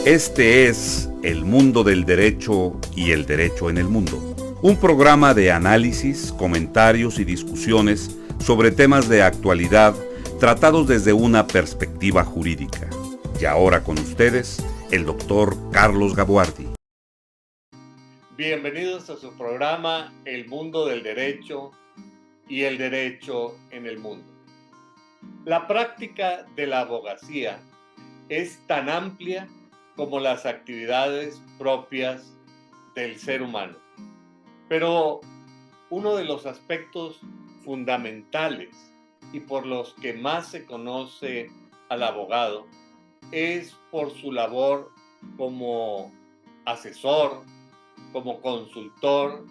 Este es El Mundo del Derecho y el Derecho en el Mundo, un programa de análisis, comentarios y discusiones sobre temas de actualidad tratados desde una perspectiva jurídica. Y ahora con ustedes, el doctor Carlos Gabuardi. Bienvenidos a su programa El Mundo del Derecho y el Derecho en el Mundo. La práctica de la abogacía es tan amplia como las actividades propias del ser humano. Pero uno de los aspectos fundamentales y por los que más se conoce al abogado es por su labor como asesor, como consultor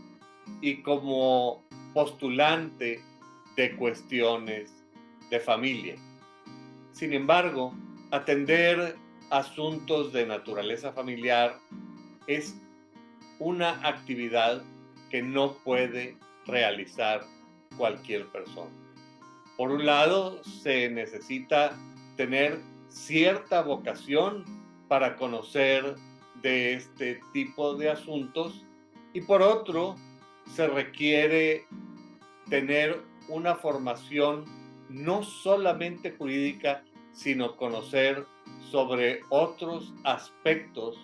y como postulante de cuestiones de familia. Sin embargo, atender asuntos de naturaleza familiar es una actividad que no puede realizar cualquier persona. Por un lado, se necesita tener cierta vocación para conocer de este tipo de asuntos y por otro, se requiere tener una formación no solamente jurídica, sino conocer sobre otros aspectos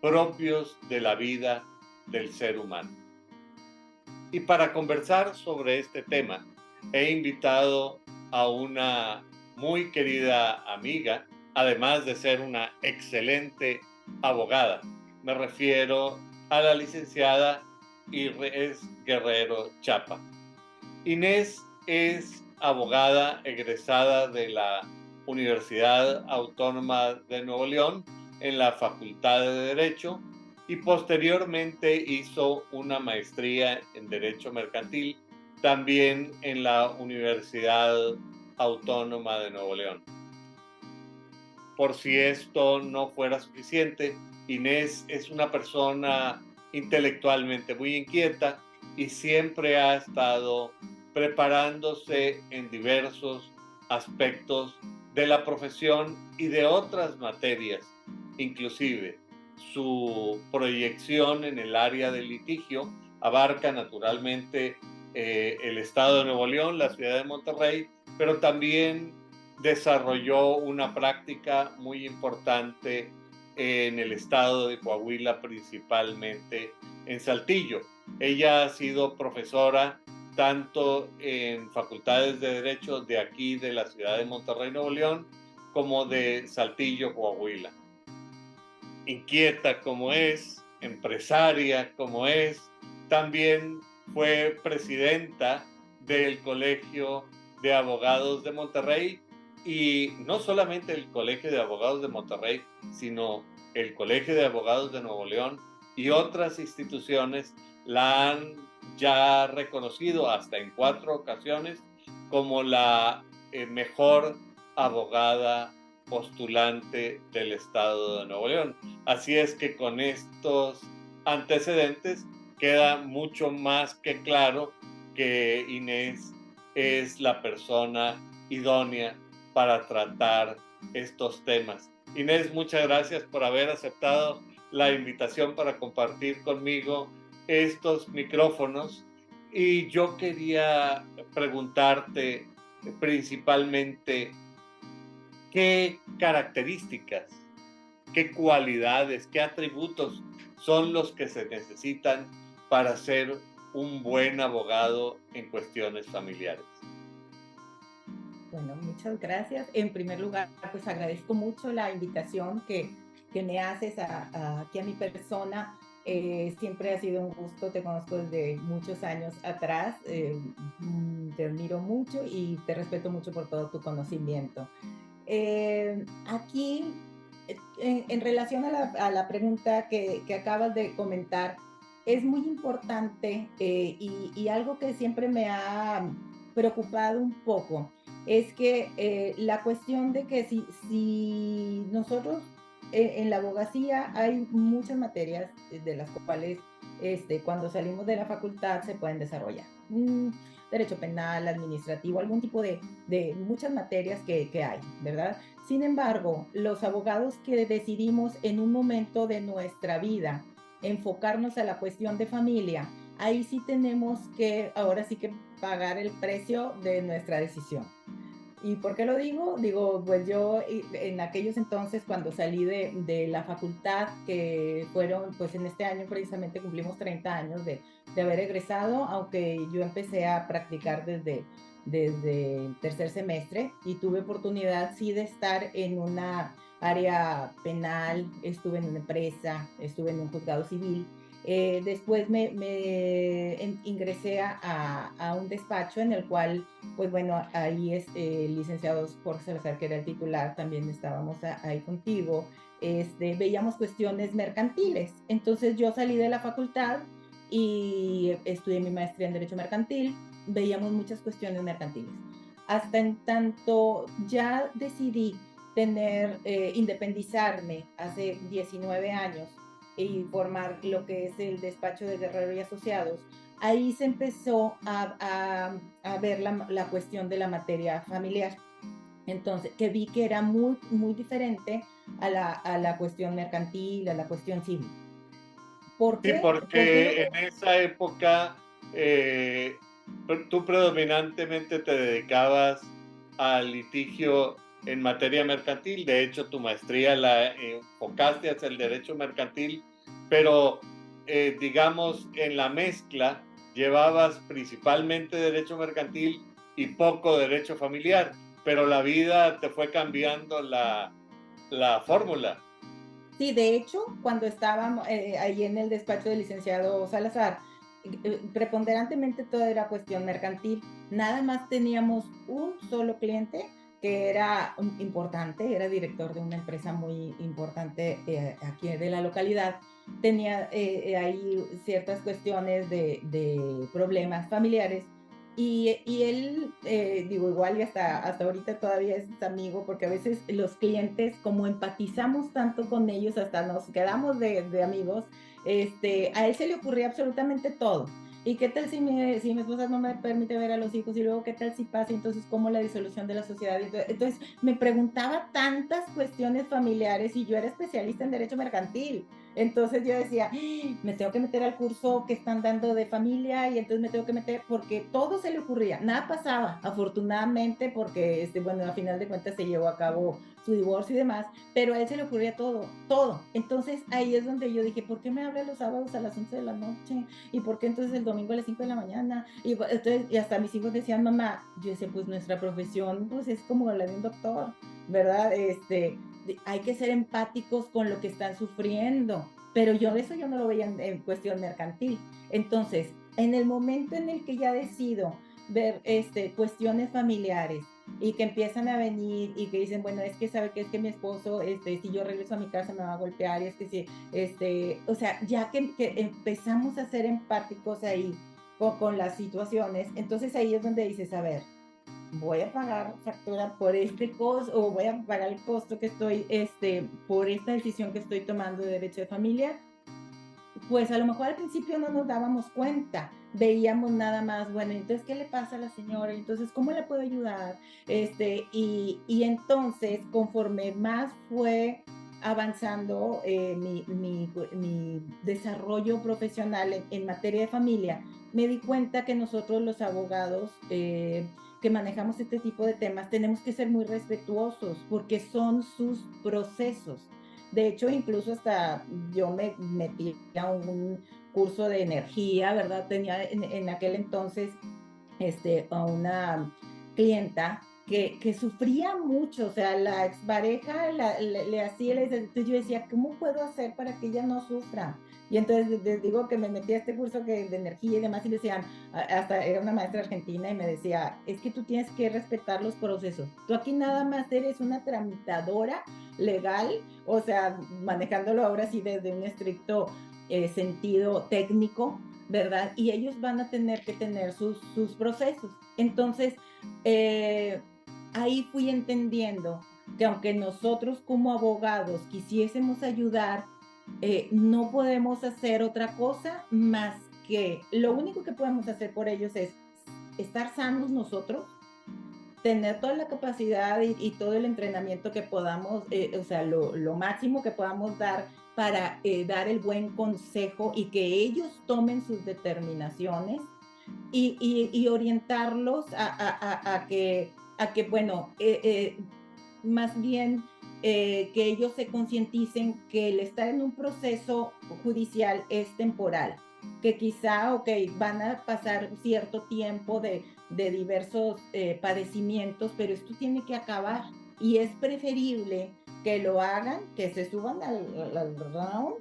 propios de la vida del ser humano. Y para conversar sobre este tema, he invitado a una muy querida amiga, además de ser una excelente abogada. Me refiero a la licenciada Inés Guerrero Chapa. Inés es abogada egresada de la Universidad Autónoma de Nuevo León en la Facultad de Derecho y posteriormente hizo una maestría en Derecho Mercantil también en la Universidad Autónoma de Nuevo León. Por si esto no fuera suficiente, Inés es una persona intelectualmente muy inquieta y siempre ha estado preparándose en diversos aspectos de la profesión y de otras materias. Inclusive, su proyección en el área del litigio abarca naturalmente el estado de Nuevo León, la ciudad de Monterrey, pero también desarrolló una práctica muy importante en el estado de Coahuila, principalmente en Saltillo. Ella ha sido profesora tanto en facultades de Derecho de aquí, de la ciudad de Monterrey, Nuevo León, como de Saltillo, Coahuila. Inquieta como es, empresaria como es, también fue presidenta del Colegio de Abogados de Monterrey y no solamente el Colegio de Abogados de Monterrey, sino el Colegio de Abogados de Nuevo León y otras instituciones la han ya reconocido hasta en 4 ocasiones como la mejor abogada postulante del estado de Nuevo León. Así es que con estos antecedentes queda mucho más que claro que Inés es la persona idónea para tratar estos temas. Inés, muchas gracias por haber aceptado la invitación para compartir conmigo estos micrófonos y yo quería preguntarte principalmente qué características, qué cualidades, qué atributos son los que se necesitan para ser un buen abogado en cuestiones familiares. Bueno, muchas gracias. En primer lugar, pues agradezco mucho la invitación que me haces aquí a mi persona. Siempre ha sido un gusto, te conozco desde muchos años atrás, te admiro mucho y te respeto mucho por todo tu conocimiento. Aquí, en relación a la pregunta que acabas de comentar, es muy importante y algo que siempre me ha preocupado un poco es que la cuestión de que si nosotros en la abogacía hay muchas materias de las cuales cuando salimos de la facultad se pueden desarrollar. derecho penal, administrativo, algún tipo de muchas materias que hay, ¿verdad? Sin embargo, los abogados que decidimos en un momento de nuestra vida enfocarnos a la cuestión de familia, ahí sí tenemos que, ahora sí que pagar el precio de nuestra decisión. ¿Y por qué lo digo? Digo, pues yo en aquellos entonces, cuando salí de la facultad, que fueron, pues en este año precisamente cumplimos 30 años de haber egresado, aunque yo empecé a practicar desde el tercer semestre y tuve oportunidad sí de estar en una área penal, estuve en una empresa, estuve en un juzgado civil. Después ingresé a un despacho en el cual, pues bueno, ahí es el licenciado Jorge Salazar, que era el titular, también estábamos ahí contigo. Veíamos cuestiones mercantiles. Entonces yo salí de la facultad y estudié mi maestría en Derecho Mercantil. Veíamos muchas cuestiones mercantiles. Hasta en tanto ya decidí independizarme hace 19 años y formar lo que es el despacho de Guerrero y Asociados, ahí se empezó a ver la cuestión de la materia familiar. Entonces, que vi que era muy, muy diferente a la cuestión mercantil, a la cuestión civil. ¿Por Sí, qué? porque en esa época tú predominantemente te dedicabas al litigio en materia mercantil. De hecho, tu maestría la enfocaste hacia el derecho mercantil, pero digamos en la mezcla llevabas principalmente derecho mercantil y poco derecho familiar, pero la vida te fue cambiando la fórmula. Sí, de hecho, cuando estábamos ahí en el despacho del licenciado Salazar, preponderantemente todo era cuestión mercantil. Nada más teníamos un solo cliente que era importante, era director de una empresa muy importante aquí de la localidad. Tenía ahí ciertas cuestiones de problemas familiares y él, digo, igual y hasta ahorita todavía es amigo, porque a veces los clientes, como empatizamos tanto con ellos, hasta nos quedamos de amigos, a él se le ocurría absolutamente todo. ¿Y qué tal si mi esposa no me permite ver a los hijos? Y luego, ¿qué tal si pasa? Entonces, ¿cómo la disolución de la sociedad? Entonces, me preguntaba tantas cuestiones familiares y yo era especialista en derecho mercantil. Entonces yo decía, me tengo que meter al curso que están dando de familia y entonces me tengo que meter porque todo se le ocurría, nada pasaba, afortunadamente, porque bueno, a final de cuentas se llevó a cabo su divorcio y demás, pero a él se le ocurría todo, todo. Entonces ahí es donde yo dije, ¿por qué me habla los sábados a las 11 de la noche? ¿Y por qué entonces el domingo a las 5 de la mañana? Y hasta mis hijos decían, mamá, yo decía, pues nuestra profesión pues es como la de un doctor, ¿verdad? Hay que ser empáticos con lo que están sufriendo, pero eso yo no lo veía en cuestión mercantil. Entonces, en el momento en el que ya decido ver cuestiones familiares y que empiezan a venir y que dicen, bueno, es que sabe que es que mi esposo, si yo regreso a mi casa me va a golpear, y es que si, o sea, ya que empezamos a ser empáticos ahí con las situaciones, entonces ahí es donde dices, a ver, voy a pagar factura por este costo o voy a pagar el costo que estoy, por esta decisión que estoy tomando de derecho de familia. Pues a lo mejor al principio no nos dábamos cuenta, veíamos nada más, bueno, entonces, ¿qué le pasa a la señora? Entonces, ¿cómo le puedo ayudar? Y entonces, conforme más fue avanzando mi desarrollo profesional en materia de familia, me di cuenta que nosotros los abogados que manejamos este tipo de temas tenemos que ser muy respetuosos porque son sus procesos. De hecho, incluso hasta yo me metí a un curso de energía, ¿verdad? Tenía en aquel entonces a una clienta que sufría mucho, o sea, la expareja le hacía, entonces yo decía, ¿cómo puedo hacer para que ella no sufra? Y entonces les digo que me metí a este curso de energía y demás y decían, hasta era una maestra argentina y me decía, es que tú tienes que respetar los procesos. Tú aquí nada más eres una tramitadora legal, o sea, manejándolo ahora sí desde un estricto sentido técnico, ¿verdad? Y ellos van a tener que tener sus procesos. Entonces, eh, ahí fui entendiendo que aunque nosotros como abogados quisiésemos ayudar, no podemos hacer otra cosa más que lo único que podemos hacer por ellos es estar sanos nosotros, tener toda la capacidad y todo el entrenamiento que podamos, o sea, lo máximo que podamos dar para dar el buen consejo y que ellos tomen sus determinaciones y orientarlos a que bueno, más bien que ellos se concienticen que el estar en un proceso judicial es temporal, que quizá, ok, van a pasar cierto tiempo de diversos padecimientos, pero esto tiene que acabar y es preferible que lo hagan, que se suban al round,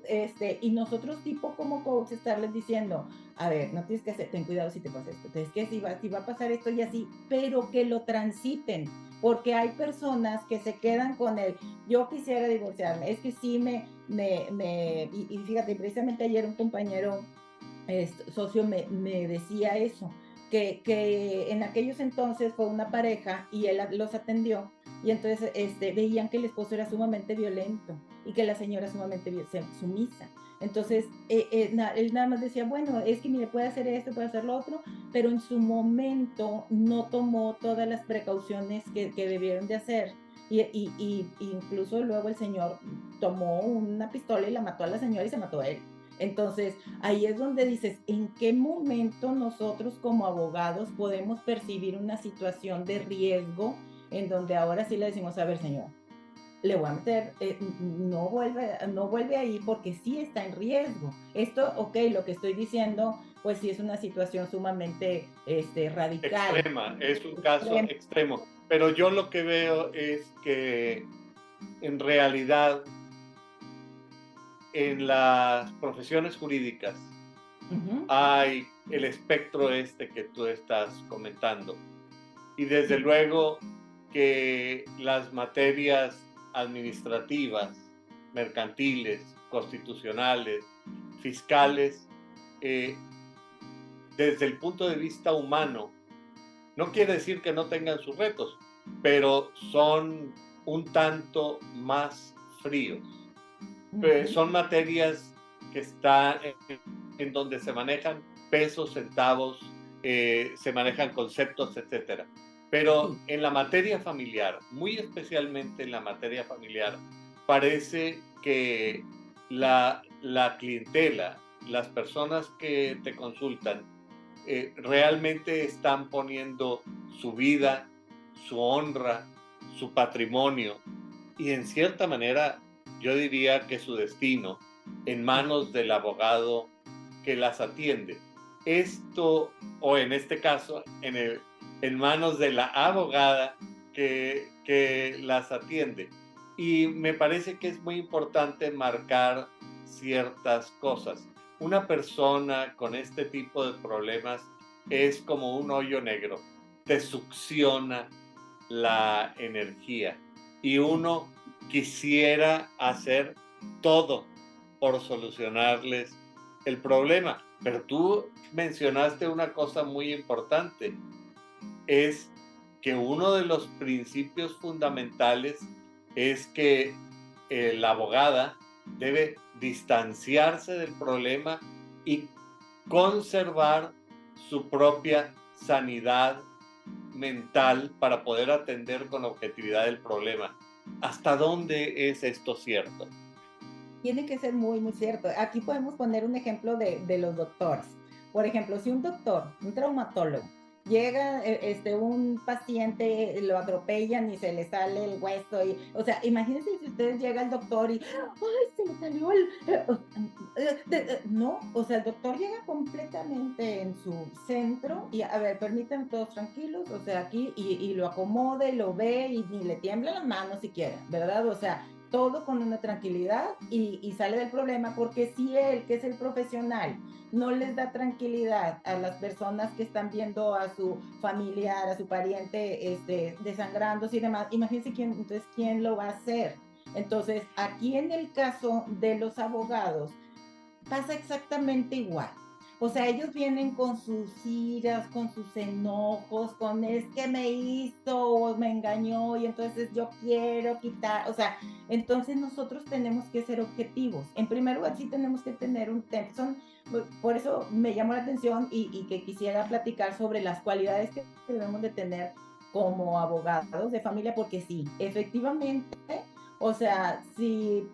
y nosotros tipo como coach estarles diciendo, a ver, no tienes que hacer, ten cuidado si te pasa esto, es que si va a pasar esto y así, pero que lo transiten, porque hay personas que se quedan con el, yo quisiera divorciarme, es que sí y fíjate, precisamente ayer un compañero socio me decía eso, que en aquellos entonces fue una pareja y él los atendió y entonces veían que el esposo era sumamente violento y que la señora sumamente sumisa. Entonces, él nada más decía, bueno, es que mire, puede hacer esto, puede hacer lo otro, pero en su momento no tomó todas las precauciones que debieron de hacer. Incluso luego el señor tomó una pistola y la mató a la señora y se mató a él. Entonces, ahí es donde dices, ¿en qué momento nosotros como abogados podemos percibir una situación de riesgo en donde ahora sí le decimos, a ver, señora, le voy a meter, no vuelve ahí porque sí está en riesgo. Esto, ok, lo que estoy diciendo, pues sí es una situación sumamente radical. Extrema, es un caso extremo. Pero yo lo que veo es que en realidad en las profesiones jurídicas hay el espectro que tú estás comentando. Y desde luego que las materias administrativas, mercantiles, constitucionales, fiscales, desde el punto de vista humano, no quiere decir que no tengan sus retos, pero son un tanto más fríos. Son materias que están en donde se manejan pesos, centavos, se manejan conceptos, etcétera. Pero en la materia familiar, muy especialmente en la materia familiar, parece que la clientela, las personas que te consultan, realmente están poniendo su vida, su honra, su patrimonio y en cierta manera yo diría que su destino en manos del abogado que las atiende. Esto, o en este caso, en manos de la abogada que las atiende. Y me parece que es muy importante marcar ciertas cosas. Una persona con este tipo de problemas es como un hoyo negro, te succiona la energía y uno quisiera hacer todo por solucionarles el problema. Pero tú mencionaste una cosa muy importante, es que uno de los principios fundamentales es que la abogada debe distanciarse del problema y conservar su propia sanidad mental para poder atender con objetividad el problema. ¿Hasta dónde es esto cierto? Tiene que ser muy, muy cierto. Aquí podemos poner un ejemplo de los doctores. Por ejemplo, si un doctor, un traumatólogo, llega un paciente, lo atropellan y se le sale el hueso, o sea, imagínense si ustedes llega el doctor y, ¡ay, se le salió el... no, o sea, el doctor llega completamente en su centro y, a ver, permítanme todos tranquilos, o sea, aquí, y lo acomoda y lo ve y ni le tiemblan las manos siquiera, ¿verdad? O sea, todo con una tranquilidad y sale del problema, porque si él, que es el profesional, no les da tranquilidad a las personas que están viendo a su familiar, a su pariente desangrándose y demás, imagínense quién lo va a hacer. Entonces, aquí en el caso de los abogados, pasa exactamente igual. O sea, ellos vienen con sus iras, con sus enojos, con es que me hizo o me engañó y entonces yo quiero quitar, o sea, entonces nosotros tenemos que ser objetivos. En primer lugar, sí tenemos que tener un tema, por eso me llamó la atención y que quisiera platicar sobre las cualidades que debemos de tener como abogados de familia, porque sí, efectivamente, o sea, si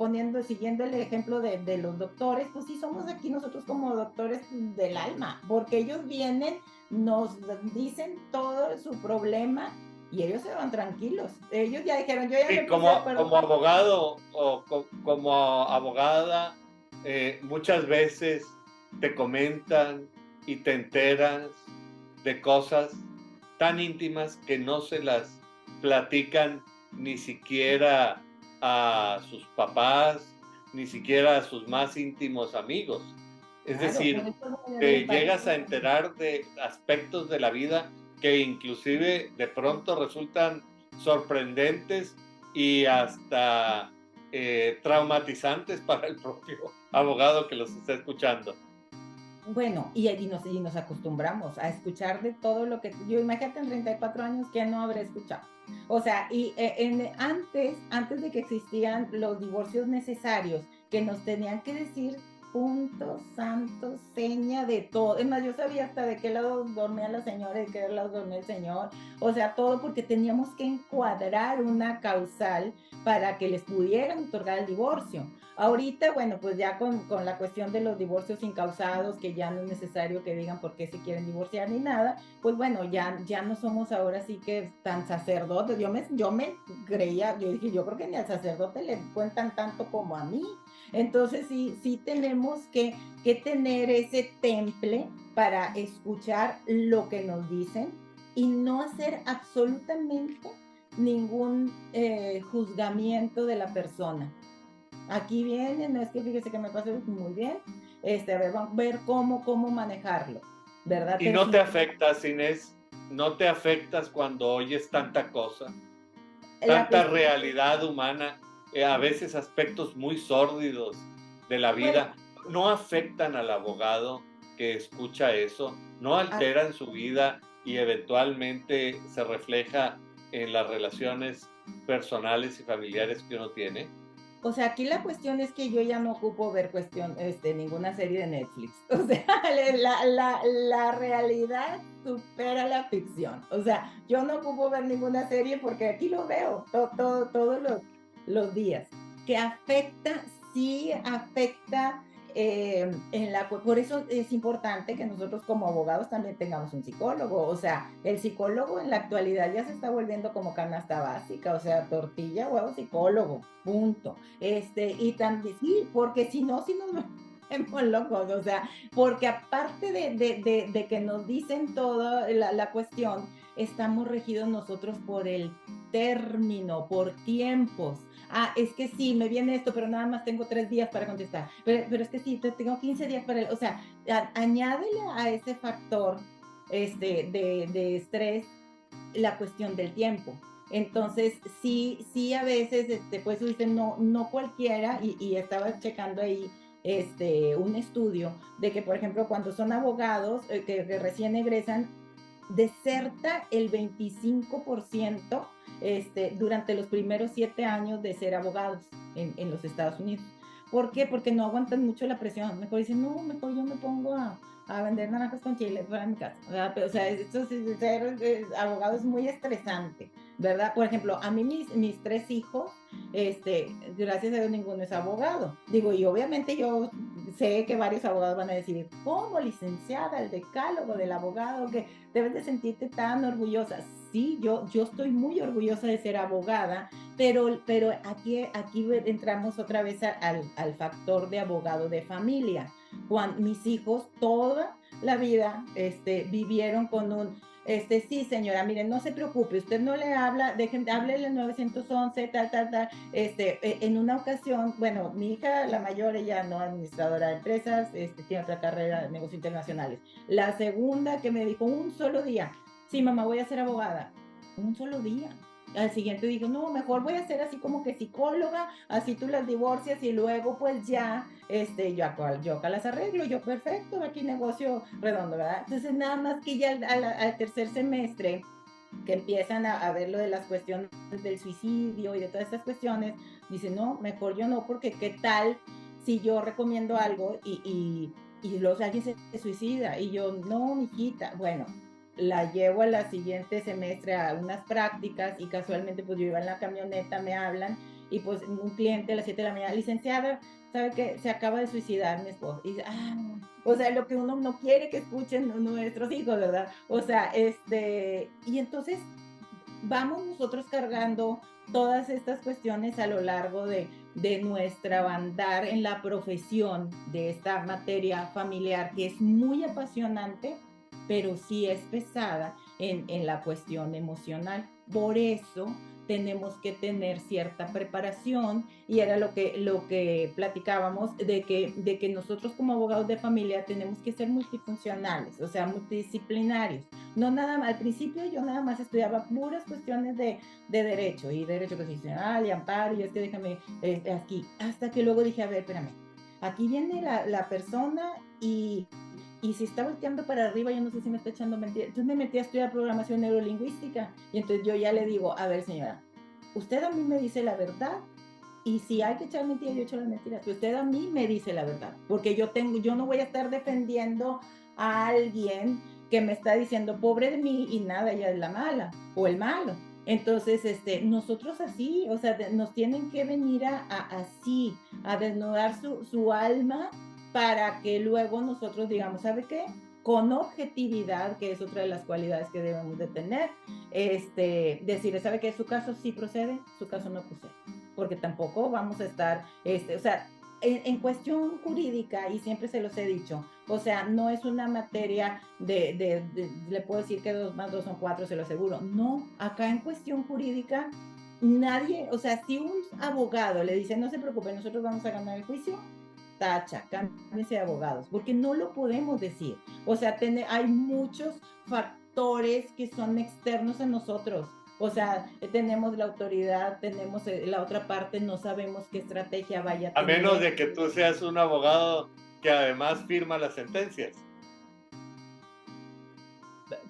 siguiendo el ejemplo de los doctores, pues sí somos aquí nosotros como doctores del alma, porque ellos vienen, nos dicen todo su problema y ellos se van tranquilos. Ellos ya dijeron, yo ya me Y puse de acuerdo. como abogado o como abogada, muchas veces te comentan y te enteras de cosas tan íntimas que no se las platican ni siquiera a sus papás, ni siquiera a sus más íntimos amigos. Es Claro, por decir, eso viene la te llegas a empatía. enterar de aspectos de la vida que inclusive de pronto resultan sorprendentes y hasta traumatizantes para el propio abogado que los está escuchando. Bueno, y nos acostumbramos a escuchar de todo lo que, yo imagínate en 34 años que no habré escuchado. O sea, y antes de que existían los divorcios necesarios, que nos tenían que decir punto, santo, seña de todo. Es más, yo sabía hasta de qué lado dormía la señora y de qué lado dormía el señor. O sea, todo porque teníamos que encuadrar una causal para que les pudieran otorgar el divorcio. Ahorita, bueno, pues ya con la cuestión de los divorcios incausados, que ya no es necesario que digan por qué se quieren divorciar ni nada, pues bueno, ya no somos ahora sí que tan sacerdotes. Yo me creía, yo dije, yo creo que ni al sacerdote le cuentan tanto como a mí. Entonces sí tenemos que tener ese temple para escuchar lo que nos dicen y no hacer absolutamente ningún juzgamiento de la persona. Aquí viene, no es que fíjese que me pasó muy bien, a ver, vamos a ver cómo manejarlo, ¿verdad? Y Pero no sí, te afectas, Inés, no te afectas cuando oyes tanta cosa, la tanta cuestión, realidad humana, a veces aspectos muy sórdidos de la bueno, vida, no afectan al abogado que escucha eso, no a- alteran su vida y eventualmente se refleja en las relaciones personales y familiares que uno tiene. o sea, aquí la cuestión es que yo ya no ocupo ver ninguna serie de Netflix. O sea, la realidad supera la ficción. O sea, yo no ocupo ver ninguna serie porque aquí lo veo todos los días. Que afecta, sí afecta. Por eso es importante que nosotros como abogados también tengamos un psicólogo. O sea, el psicólogo en la actualidad ya se está volviendo como canasta básica. O sea, tortilla, huevo, psicólogo, punto. Y también, sí, porque si nos volvemos locos, o sea, porque aparte de que nos dicen toda la cuestión, estamos regidos nosotros por el término, por tiempos. Ah, es que sí, me viene esto, pero nada más tengo 3 días para contestar. Pero es que sí, tengo 15 días para o sea, añádele a ese factor de estrés la cuestión del tiempo. Entonces, sí, a veces, pues dicen, no cualquiera, y estaba checando ahí un estudio de que, por ejemplo, cuando son abogados que recién egresan, deserta el 25% durante los primeros 7 años de ser abogados en los Estados Unidos. ¿Por qué? Porque no aguantan mucho la presión. Mejor dicen, no, mejor yo me pongo a vender naranjas con chile fuera de mi casa. O sea, esto ser abogado es muy estresante, ¿verdad? Por ejemplo, a mí mis 3 hijos, gracias a Dios ninguno es abogado. Digo, y obviamente yo sé que varios abogados van a decir, ¿cómo licenciada? El decálogo del abogado, que debes de sentirte tan orgullosa. Sí, yo estoy muy orgullosa de ser abogada, pero aquí entramos otra vez al factor de abogado de familia. Cuando mis hijos toda la vida vivieron con sí, señora, miren, no se preocupe, usted no le habla, háblele al 911, tal. En una ocasión, bueno, mi hija, la mayor, ella no administradora de empresas, tiene otra carrera de negocios internacionales. La segunda que me dijo un solo día, sí, mamá, voy a ser abogada. Un solo día. al siguiente dijo, no, mejor voy a ser así como que psicóloga, así tú las divorcias y luego pues ya, yo acá las arreglo, yo perfecto, aquí negocio redondo, ¿verdad? Entonces nada más que ya al tercer semestre, que empiezan a ver lo de las cuestiones del suicidio y de todas estas cuestiones, dicen, no, mejor yo no, porque qué tal si yo recomiendo algo y luego alguien se suicida y yo, no, mijita, bueno, la llevo a la siguiente semestre a unas prácticas y casualmente pues yo iba en la camioneta, me hablan y pues un cliente a las 7 de la mañana, licenciada, ¿sabe qué? Se acaba de suicidar mi esposo. Y dice, o sea, lo que uno no quiere que escuchen nuestros hijos, ¿verdad? O sea, y entonces vamos nosotros cargando todas estas cuestiones a lo largo de nuestra andar en la profesión de esta materia familiar que es muy apasionante, pero sí es pesada en la cuestión emocional. Por eso tenemos que tener cierta preparación y era lo que platicábamos de que nosotros como abogados de familia tenemos que ser multifuncionales, o sea, multidisciplinarios. No nada más, al principio yo nada más estudiaba puras cuestiones de derecho y derecho constitucional y amparo y es que déjame aquí, hasta que luego dije, a ver, espérame, aquí viene la persona y si está volteando para arriba, yo no sé si me está echando mentiras. Entonces me metí a estudiar programación neurolingüística y entonces yo ya le digo, a ver señora, usted a mí me dice la verdad y si hay que echar mentiras, yo echo las mentiras, pero usted a mí me dice la verdad, porque yo no voy a estar defendiendo a alguien que me está diciendo pobre de mí y nada, ella es la mala o el malo. Entonces, nosotros así, o sea, nos tienen que venir así, a desnudar su alma para que luego nosotros digamos, ¿sabe qué? Con objetividad, que es otra de las cualidades que debemos de tener, decirle, ¿sabe qué? Su caso sí procede, su caso no procede, porque tampoco vamos a estar, o sea, en cuestión jurídica, y siempre se los he dicho, o sea, no es una materia le puedo decir que 2 más 2 son 4, se lo aseguro. No, acá en cuestión jurídica, nadie, o sea, si un abogado le dice, no se preocupe, nosotros vamos a ganar el juicio, tacha, cámbiense de abogados, porque no lo podemos decir. O sea, hay muchos factores que son externos a nosotros. O sea, tenemos la autoridad, tenemos la otra parte, no sabemos qué estrategia vaya a A tener. menos de que tú seas un abogado que además firma las sentencias.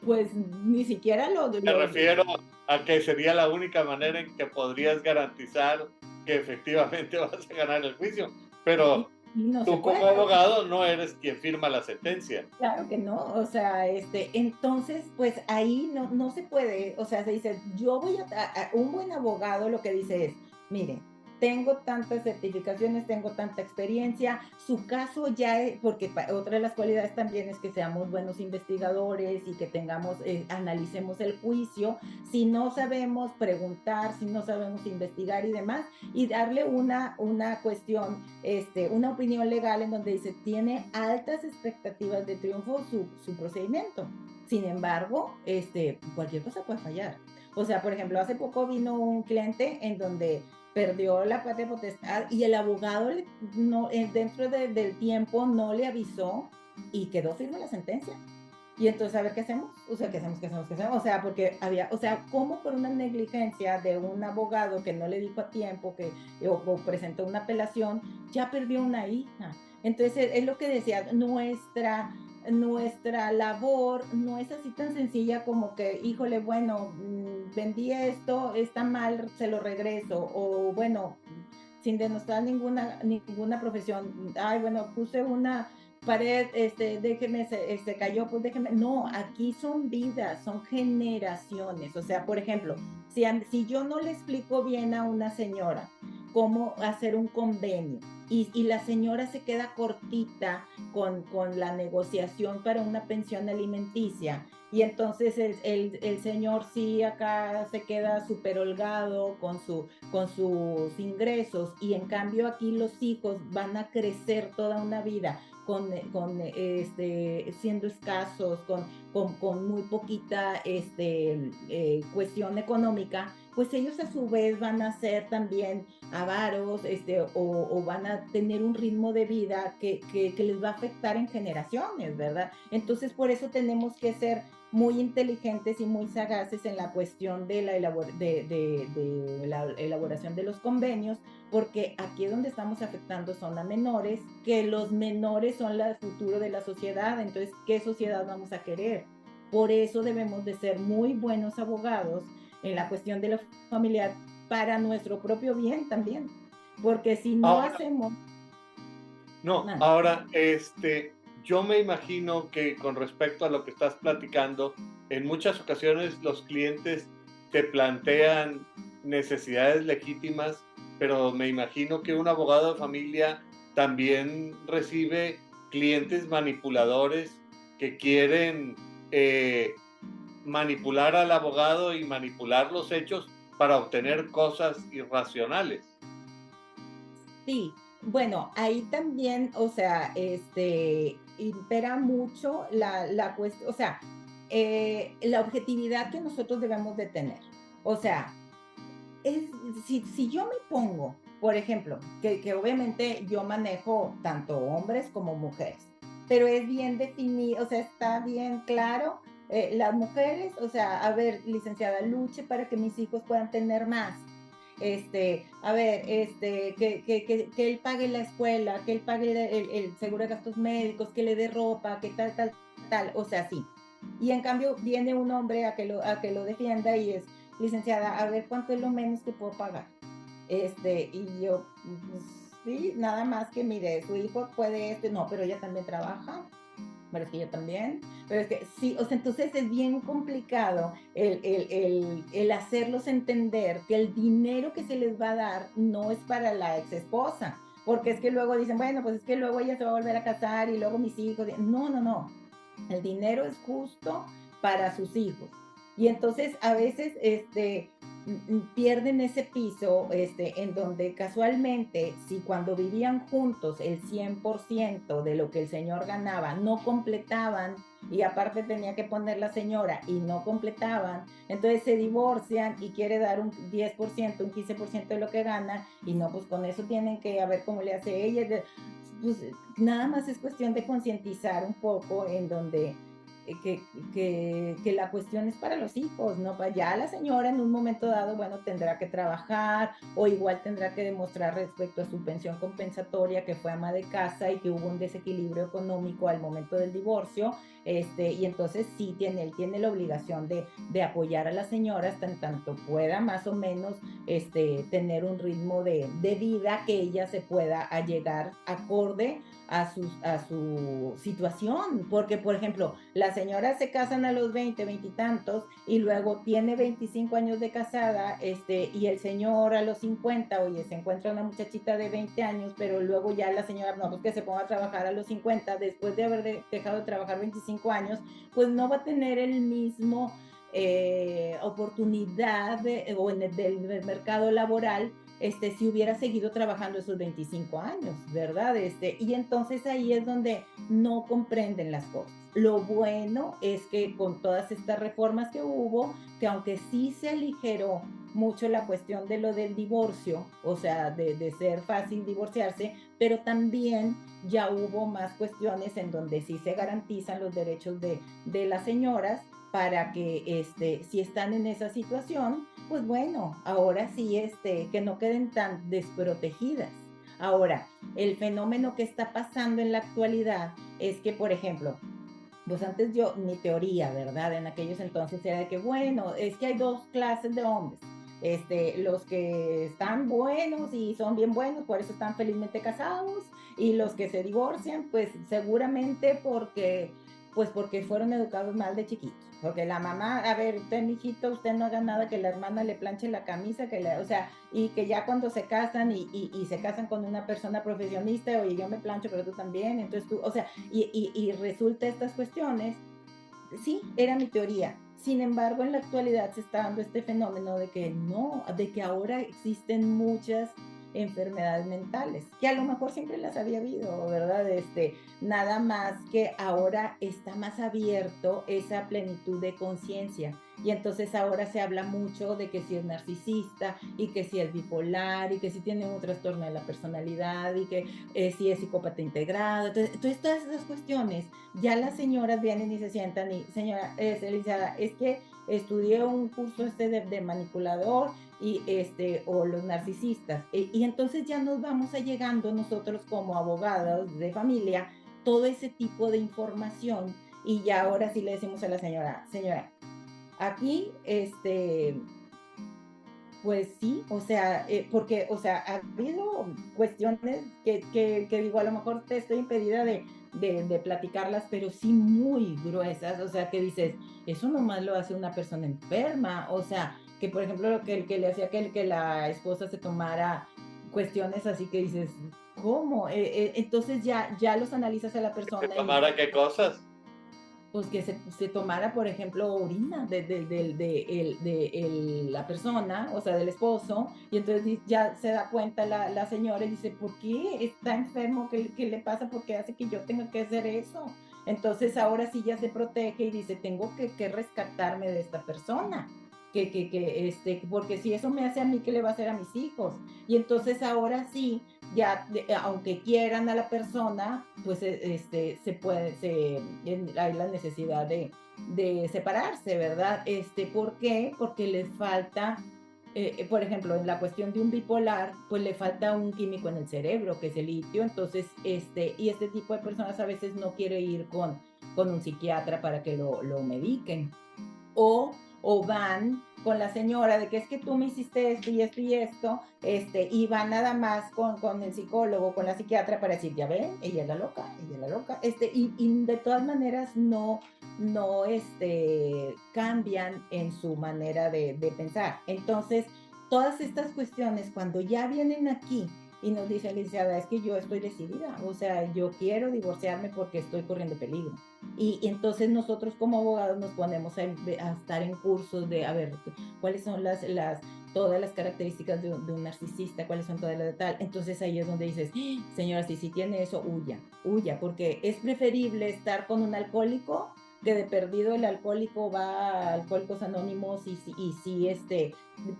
Pues ni siquiera Me refiero a que sería la única manera en que podrías garantizar que efectivamente vas a ganar el juicio. Pero y no se tú como puede. abogado no eres quien firma la sentencia. Claro que no, o sea, entonces, pues ahí no se puede, o sea, se dice, yo voy un buen abogado lo que dice es, mire, tengo tantas certificaciones, tengo tanta experiencia, su caso ya es, porque otra de las cualidades también es que seamos buenos investigadores y que tengamos, analicemos el juicio, si no sabemos preguntar, si no sabemos investigar y demás, y darle una cuestión, una opinión legal en donde dice, tiene altas expectativas de triunfo su procedimiento. Sin embargo, cualquier cosa puede fallar. O sea, por ejemplo, hace poco vino un cliente en donde perdió la patria potestad y el abogado no, dentro del tiempo no le avisó y quedó firme la sentencia. Y entonces, a ver qué hacemos. O sea, ¿qué hacemos? ¿Qué hacemos? ¿Qué hacemos? O sea, porque había, o sea, ¿cómo por una negligencia de un abogado que no le dijo a tiempo o presentó una apelación, ya perdió una hija? Entonces, es lo que decía, nuestra labor no es así tan sencilla como que, híjole, bueno, vendí esto, está mal, se lo regreso, o bueno, sin denostar ninguna profesión, ay, bueno, puse una pared, déjeme, se cayó, pues déjeme. No, aquí son vidas, son generaciones. O sea, por ejemplo, si yo no le explico bien a una señora cómo hacer un convenio y la señora se queda cortita con la negociación para una pensión alimenticia, y entonces el señor sí acá se queda súper holgado con sus ingresos, y en cambio aquí los hijos van a crecer toda una vida siendo escasos, con muy poquita cuestión económica, pues ellos a su vez van a ser también avaros, o van a tener un ritmo de vida que les va a afectar en generaciones, ¿verdad? Entonces por eso tenemos que ser muy inteligentes y muy sagaces en la cuestión de la elaboración de los convenios, porque aquí es donde estamos afectando son a menores, que los menores son el futuro de la sociedad, entonces, ¿qué sociedad vamos a querer? Por eso debemos de ser muy buenos abogados en la cuestión de lo familiar para nuestro propio bien también, porque si no Ahora, hacemos... no, nada. ahora, yo me imagino que con respecto a lo que estás platicando, en muchas ocasiones los clientes te plantean necesidades legítimas, pero me imagino que un abogado de familia también recibe clientes manipuladores que quieren manipular al abogado y manipular los hechos para obtener cosas irracionales. Sí, bueno, ahí también, o sea, impera mucho la cuestión, o sea, la objetividad que nosotros debemos de tener. O sea, es, si yo me pongo, por ejemplo, que obviamente yo manejo tanto hombres como mujeres, pero es bien definido, o sea, está bien claro, las mujeres, o sea, a ver, licenciada, luche para que mis hijos puedan tener más. A ver, que él pague la escuela, que él pague el seguro de gastos médicos, que le dé ropa, que tal, tal, tal, o sea, sí. Y en cambio viene un hombre a que lo defienda y es, licenciada, a ver cuánto es lo menos que puedo pagar. Y yo, pues, sí, nada más que mire, su hijo puede no, pero ella también trabaja, pero es que yo también, pero es que sí, o sea, entonces es bien complicado el hacerlos entender que el dinero que se les va a dar no es para la ex esposa, porque es que luego dicen, bueno, pues es que luego ella se va a volver a casar y luego mis hijos, no, no, no, el dinero es justo para sus hijos. Y entonces a veces pierden ese piso en donde casualmente, si cuando vivían juntos el 100% de lo que el señor ganaba no completaban y aparte tenía que poner la señora y no completaban, entonces se divorcian y quiere dar un 10%, un 15% de lo que gana y no, pues con eso tienen que a ver cómo le hace ella. Pues nada más es cuestión de concientizar un poco en donde que la cuestión es para los hijos, ¿no? Ya la señora en un momento dado, bueno, tendrá que trabajar o igual tendrá que demostrar respecto a su pensión compensatoria que fue ama de casa y que hubo un desequilibrio económico al momento del divorcio, y entonces sí, él tiene la obligación de apoyar a las señoras en tanto pueda más o menos tener un ritmo de vida que ella se pueda allegar acorde a su situación, porque por ejemplo, las señoras se casan a los 20 y tantos, y luego tiene 25 años de casada, y el señor a los 50, oye, se encuentra una muchachita de 20 años, pero luego ya la señora, no, pues que se ponga a trabajar a los 50, después de haber dejado de trabajar 25 años, pues no va a tener el mismo oportunidad o en del mercado laboral si hubiera seguido trabajando esos 25 años, ¿verdad? Y entonces ahí es donde no comprenden las cosas. Lo bueno es que con todas estas reformas que hubo, que aunque sí se aligeró mucho la cuestión de lo del divorcio, o sea, de ser fácil divorciarse, pero también ya hubo más cuestiones en donde sí se garantizan los derechos de las señoras para que si están en esa situación, pues bueno, ahora sí que no queden tan desprotegidas. Ahora, el fenómeno que está pasando en la actualidad es que, por ejemplo, pues antes yo, mi teoría, ¿verdad? En aquellos entonces era de que, bueno, es que hay dos clases de hombres. Los que están buenos y son bien buenos, por eso están felizmente casados, y los que se divorcian, pues seguramente porque fueron educados mal de chiquitos. Porque la mamá, a ver, usted, mijito, usted no haga nada que la hermana le planche la camisa, o sea, y que ya cuando se casan y se casan con una persona profesionista, oye, yo me plancho, pero tú también, entonces tú, o sea, y resulta estas cuestiones, sí, era mi teoría. Sin embargo, en la actualidad se está dando este fenómeno de que no, de que ahora existen muchas enfermedades mentales, que a lo mejor siempre las había habido, ¿verdad? Nada más que ahora está más abierto esa plenitud de conciencia. y entonces ahora se habla mucho de que si es narcisista y que si es bipolar y que si tiene un trastorno de la personalidad y que si es psicópata integrado. Entonces, todas esas cuestiones, ya las señoras vienen y se sientan y, señora, licenciada, es que estudié un curso de manipulador y o los narcisistas. Y entonces ya nos vamos llegando nosotros como abogados de familia todo ese tipo de información y ya ahora sí le decimos a la señora, señora, aquí pues sí, o sea, porque, o sea, ha habido cuestiones que digo, a lo mejor te estoy impedida de platicarlas, pero sí muy gruesas, o sea, que dices, eso nomás lo hace una persona enferma, o sea, que por ejemplo, que el que le hacía que la esposa se tomara cuestiones así que dices, ¿cómo? Entonces ya los analizas a la ¿Se persona y tomara qué cosas? pues que se tomara, por ejemplo, orina la persona, o sea, del esposo, y entonces ya se da cuenta la señora y dice, ¿por qué está enfermo? ¿Qué le pasa? ¿Por qué hace que yo tenga que hacer eso? Entonces ahora sí ya se protege y dice, tengo que rescatarme de esta persona. Porque si eso me hace a mí, ¿qué le va a hacer a mis hijos? Y entonces ahora sí, ya, aunque quieran a la persona, pues se puede, hay la necesidad de separarse, ¿verdad? ¿Por qué? Porque les falta, por ejemplo, en la cuestión de un bipolar, pues le falta un químico en el cerebro, que es el litio, entonces, y este tipo de personas a veces no quiere ir con un psiquiatra para que lo mediquen o van con la señora de que es que tú me hiciste esto y esto y esto, y van nada más con el psicólogo, con la psiquiatra para decir, ya ven, ella es la loca, ella es la loca, y de todas maneras no cambian en su manera de pensar. Entonces, todas estas cuestiones, cuando ya vienen aquí y nos dice, licenciada, es que yo estoy decidida, o sea, yo quiero divorciarme porque estoy corriendo peligro. Y entonces nosotros como abogados nos ponemos a estar en cursos de, a ver, cuáles son todas las características de un narcisista, cuáles son todas las de tal. Entonces ahí es donde dices, señora, si tiene eso, huya, porque es preferible estar con un alcohólico que de perdido el alcohólico va a Alcohólicos Anónimos y si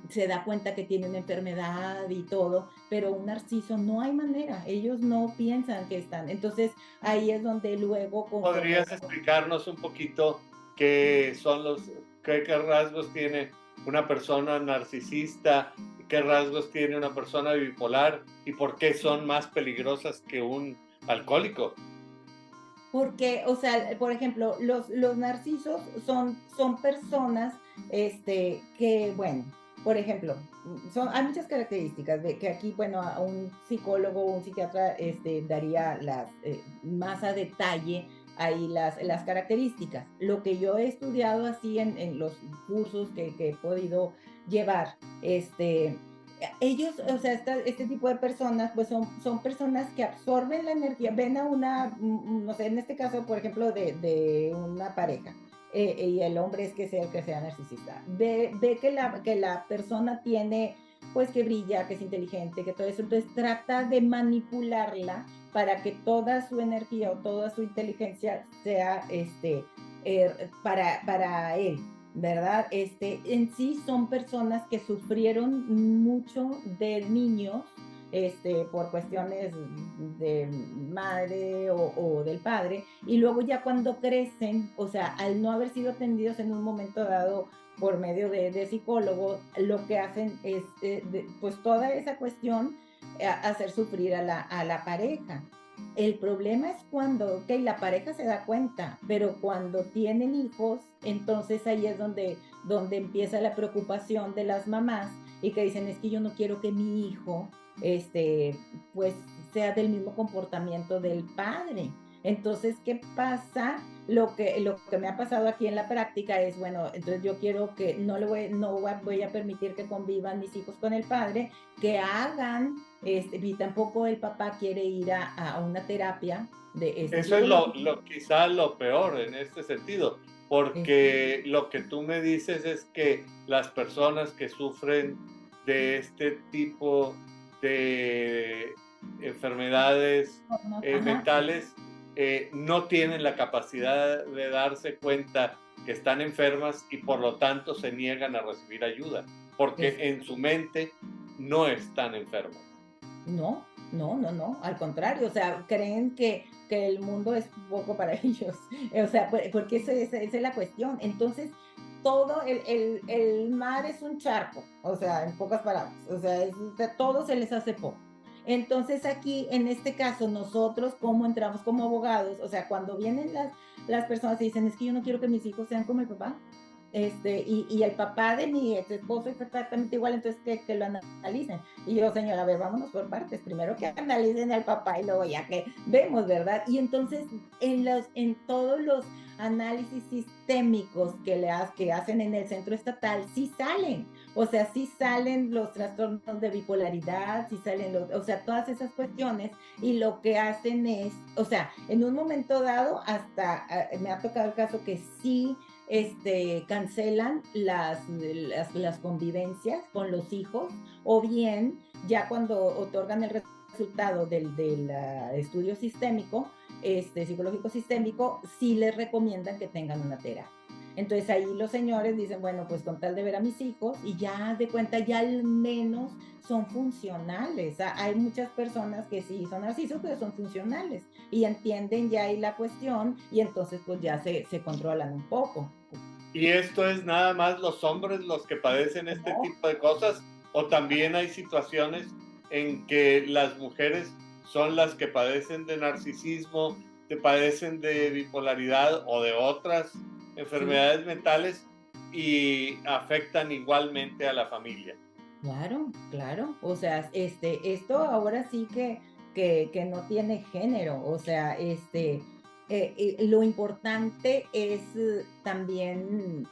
se da cuenta que tiene una enfermedad y todo, pero un narciso no hay manera, ellos no piensan que están. Entonces ahí es donde luego conforme... ¿Podrías explicarnos un poquito qué rasgos tiene una persona narcisista, qué rasgos tiene una persona bipolar y por qué son más peligrosas que un alcohólico? Porque, o sea, por ejemplo, los narcisos son personas que, bueno, por ejemplo, hay muchas características de que aquí, bueno, a un psicólogo o un psiquiatra daría más a detalle ahí las características. Lo que yo he estudiado así en los cursos que he podido llevar, ellos, o sea, este tipo de personas, pues son personas que absorben la energía, ven a no sé, en este caso, por ejemplo, de una pareja, y el hombre es que sea el que sea narcisista, ve que la persona tiene, pues que brilla, que es inteligente, que todo eso, entonces trata de manipularla para que toda su energía o toda su inteligencia sea para él, ¿verdad? En sí son personas que sufrieron mucho de niños, por cuestiones de madre o del padre, y luego ya cuando crecen, o sea, al no haber sido atendidos en un momento dado por medio de psicólogos, lo que hacen es, pues toda esa cuestión, hacer sufrir a la pareja. El problema es cuando, ok, la pareja se da cuenta, pero cuando tienen hijos, entonces ahí es donde empieza la preocupación de las mamás y que dicen, es que yo no quiero que mi hijo, pues, sea del mismo comportamiento del padre. Entonces, ¿qué pasa? Lo que me ha pasado aquí en la práctica es, bueno, entonces yo quiero que no voy a permitir que convivan mis hijos con el padre, que hagan, y tampoco el papá quiere ir a una terapia de Eso es psicológica. quizá lo peor en este sentido, porque lo que tú me dices es que las personas que sufren de este tipo de enfermedades Ajá, mentales no tienen la capacidad de darse cuenta que están enfermas y por lo tanto se niegan a recibir ayuda, porque en su mente no están enfermas. No, no, al contrario, o sea, creen que el mundo es poco para ellos, o sea, porque esa es la cuestión. Entonces, todo el mar es un charco, o sea, en pocas palabras, o sea, todo se les hace poco. Entonces aquí, en este caso, nosotros, ¿cómo entramos como abogados? O sea, cuando vienen las personas y dicen, es que yo no quiero que mis hijos sean como el papá, y el papá de mi ex esposo es exactamente igual, entonces que lo analicen. Y yo, señora, a ver, vámonos por partes. Primero que analicen al papá y luego ya que vemos, ¿verdad? Y entonces en todos los análisis sistémicos que hacen en el centro estatal, sí salen. O sea, sí salen los trastornos de bipolaridad, sí salen o sea, todas esas cuestiones. Y lo que hacen es, o sea, en un momento dado, hasta me ha tocado el caso que sí cancelan las convivencias con los hijos, o bien ya cuando otorgan el resultado del estudio sistémico, psicológico sistémico, sí les recomiendan que tengan una terapia. Entonces ahí los señores dicen, bueno, pues con tal de ver a mis hijos y ya de cuenta, ya al menos son funcionales. Hay muchas personas que sí son narcisos, pero son funcionales y entienden ya ahí la cuestión y entonces pues ya se controlan un poco. ¿Y esto es nada más los hombres los que padecen este tipo de cosas? ¿O también hay situaciones en que las mujeres son las que padecen de narcisismo, que padecen de bipolaridad o de otras enfermedades mentales y afectan igualmente a la familia? Claro, claro. O sea, esto ahora sí que no tiene género. O sea, lo importante es también,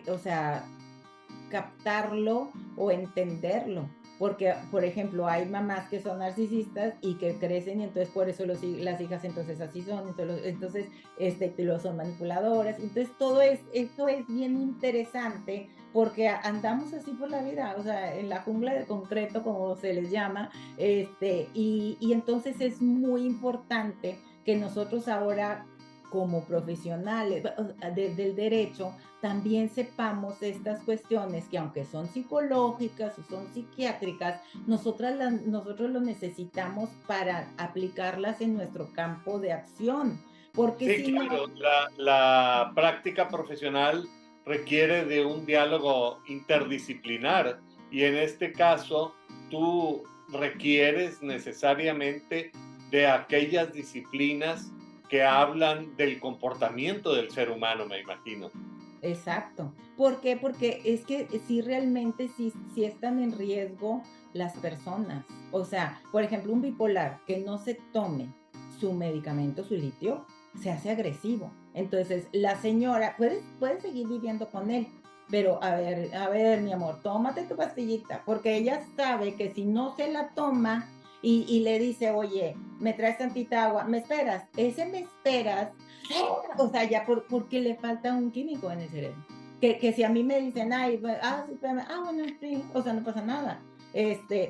o sea, captarlo o entenderlo. Porque, por ejemplo, hay mamás que son narcisistas y que crecen y entonces por eso las hijas entonces así son, entonces lo son manipuladoras. Entonces esto es bien interesante porque andamos así por la vida, o sea, en la jungla de concreto, como se les llama, y entonces es muy importante que nosotros ahora como profesionales del derecho también sepamos estas cuestiones que aunque son psicológicas o son psiquiátricas, nosotros lo necesitamos para aplicarlas en nuestro campo de acción. Porque Sí, si no, claro, la práctica profesional requiere de un diálogo interdisciplinar y en este caso tú requieres necesariamente de aquellas disciplinas que hablan del comportamiento del ser humano, me imagino. exacto. ¿Por qué? Porque es que sí realmente sí están en riesgo las personas. O sea, por ejemplo, un bipolar que no se tome su medicamento, su litio, se hace agresivo. Entonces, la señora, puedes seguir viviendo con él, pero a ver, mi amor, tómate tu pastillita, porque ella sabe que si no se la toma y le dice, oye, me traes tantita agua, me esperas, ese me esperas, o sea, ya porque le falta un químico en el cerebro. Que si a mí me dicen, ay, sí, espérame, bueno, sí, o sea, no pasa nada.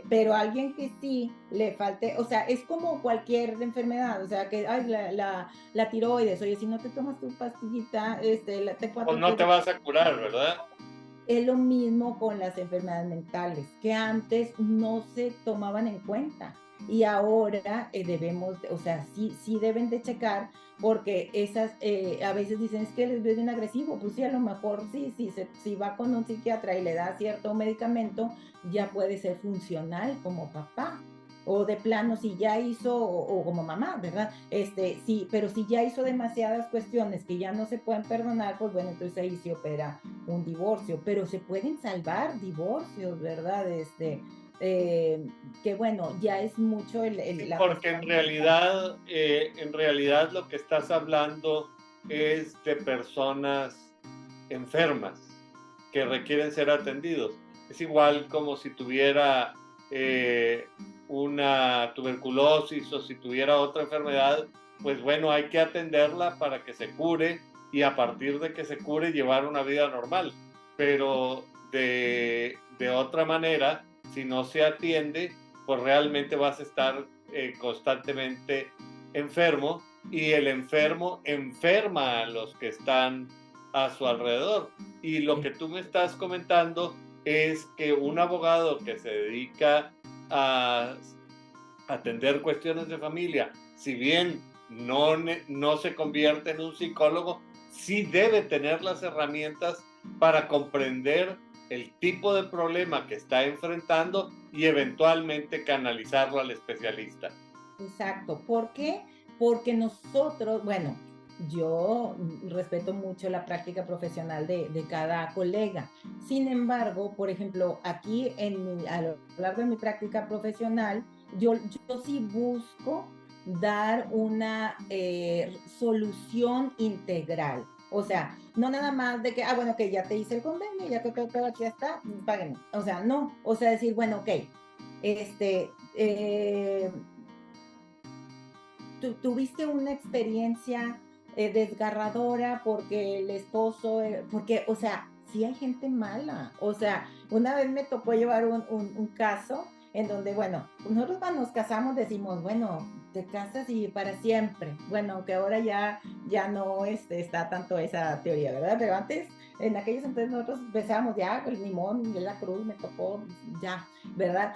Pero alguien que sí le falte, o sea, es como cualquier enfermedad, o sea, que, ay, la tiroides, oye, si no te tomas tu pastillita, la Pues T4, no te vas a curar, ¿verdad? es lo mismo con las enfermedades mentales, que antes no se tomaban en cuenta y ahora debemos, o sea, sí deben de checar porque esas a veces dicen es que les ves bien agresivo, pues sí, a lo mejor si va con un psiquiatra y le da cierto medicamento, ya puede ser funcional como papá. O de plano, si ya hizo, o como mamá, ¿verdad? Sí, pero si ya hizo demasiadas cuestiones que ya no se pueden perdonar, pues bueno, entonces ahí se opera un divorcio, pero se pueden salvar divorcios, ¿verdad? Que bueno, ya es mucho la Porque cuestión. en realidad lo que estás hablando es de personas enfermas que requieren ser atendidos. Es igual como si tuviera una tuberculosis o si tuviera otra enfermedad, pues bueno, hay que atenderla para que se cure y a partir de que se cure llevar una vida normal. Pero de otra manera, si no se atiende, pues realmente vas a estar constantemente enfermo y el enfermo enferma a los que están a su alrededor. Y lo que tú me estás comentando es que un abogado que se dedica a atender cuestiones de familia, si bien no se convierte en un psicólogo, sí debe tener las herramientas para comprender el tipo de problema que está enfrentando y eventualmente canalizarlo al especialista. Exacto. ¿Por qué? Porque nosotros, bueno, yo respeto mucho la práctica profesional de cada colega. Sin embargo, por ejemplo, aquí a lo largo de mi práctica profesional, yo sí busco dar una solución integral. O sea, no nada más de que, bueno, que ya te hice el convenio, ya que todo aquí está, páguenme. O sea, no. O sea, decir, bueno, ok, este, tuviste una experiencia desgarradora porque el esposo, porque, o sea, sí hay gente mala. O sea, una vez me tocó llevar un caso en donde, bueno, nosotros cuando nos casamos decimos, bueno, te casas y para siempre. Bueno, aunque ahora ya no está tanto esa teoría, ¿verdad? Pero antes, en aquellos entonces nosotros pensábamos, ya, el limón, la cruz, me tocó, ya. ¿Verdad?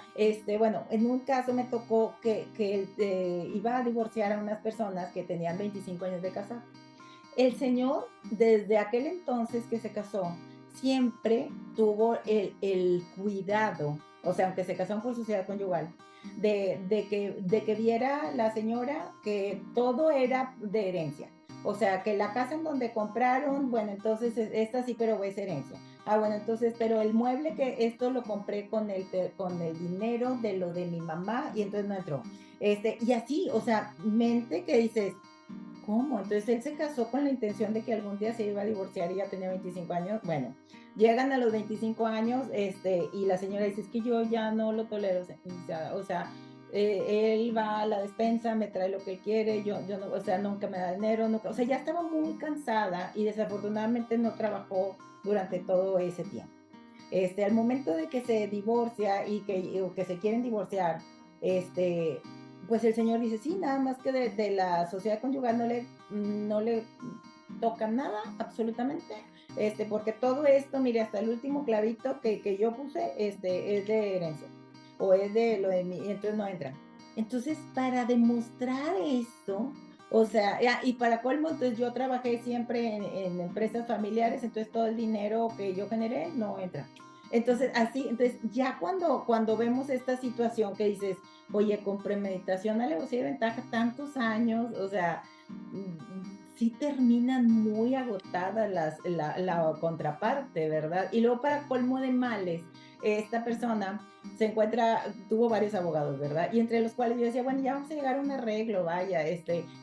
Bueno, en un caso me tocó que iba a divorciar a unas personas que tenían 25 años de casado. El señor, desde aquel entonces que se casó, siempre tuvo el cuidado, o sea, aunque se casaron por sociedad conyugal, de que viera la señora que todo era de herencia. O sea, que la casa en donde compraron, bueno, entonces esta sí, pero es herencia. Bueno, entonces, pero el mueble que esto lo compré con el dinero de lo de mi mamá y entonces no entró. Y así, o sea, mente que dices, ¿cómo? Entonces él se casó con la intención de que algún día se iba a divorciar y ya tenía 25 años. Bueno, llegan a los 25 años, y la señora dice, es que yo ya no lo tolero, o sea, él va a la despensa, me trae lo que él quiere, yo no, o sea, nunca me da dinero, nunca, o sea, ya estaba muy cansada y desafortunadamente no trabajó durante todo ese tiempo. Al momento de que se divorcia o que se quieren divorciar, pues el señor dice, sí, nada más que de la sociedad conyugal no le tocan nada, absolutamente, porque todo esto, mire, hasta el último clavito que yo puse, es de herencia, o es de lo de mi, y entonces no entra. Entonces, para demostrar esto, o sea, y para colmo, entonces yo trabajé siempre en empresas familiares, entonces todo el dinero que yo generé no entra. Entonces, así, entonces ya cuando vemos esta situación que dices, oye, con premeditación, alevosía y ventaja, tantos años, o sea, sí terminan muy agotadas la contraparte, ¿verdad? Y luego para colmo de males, esta persona tuvo varios abogados, ¿verdad? Y entre los cuales yo decía, bueno, ya vamos a llegar a un arreglo, vaya,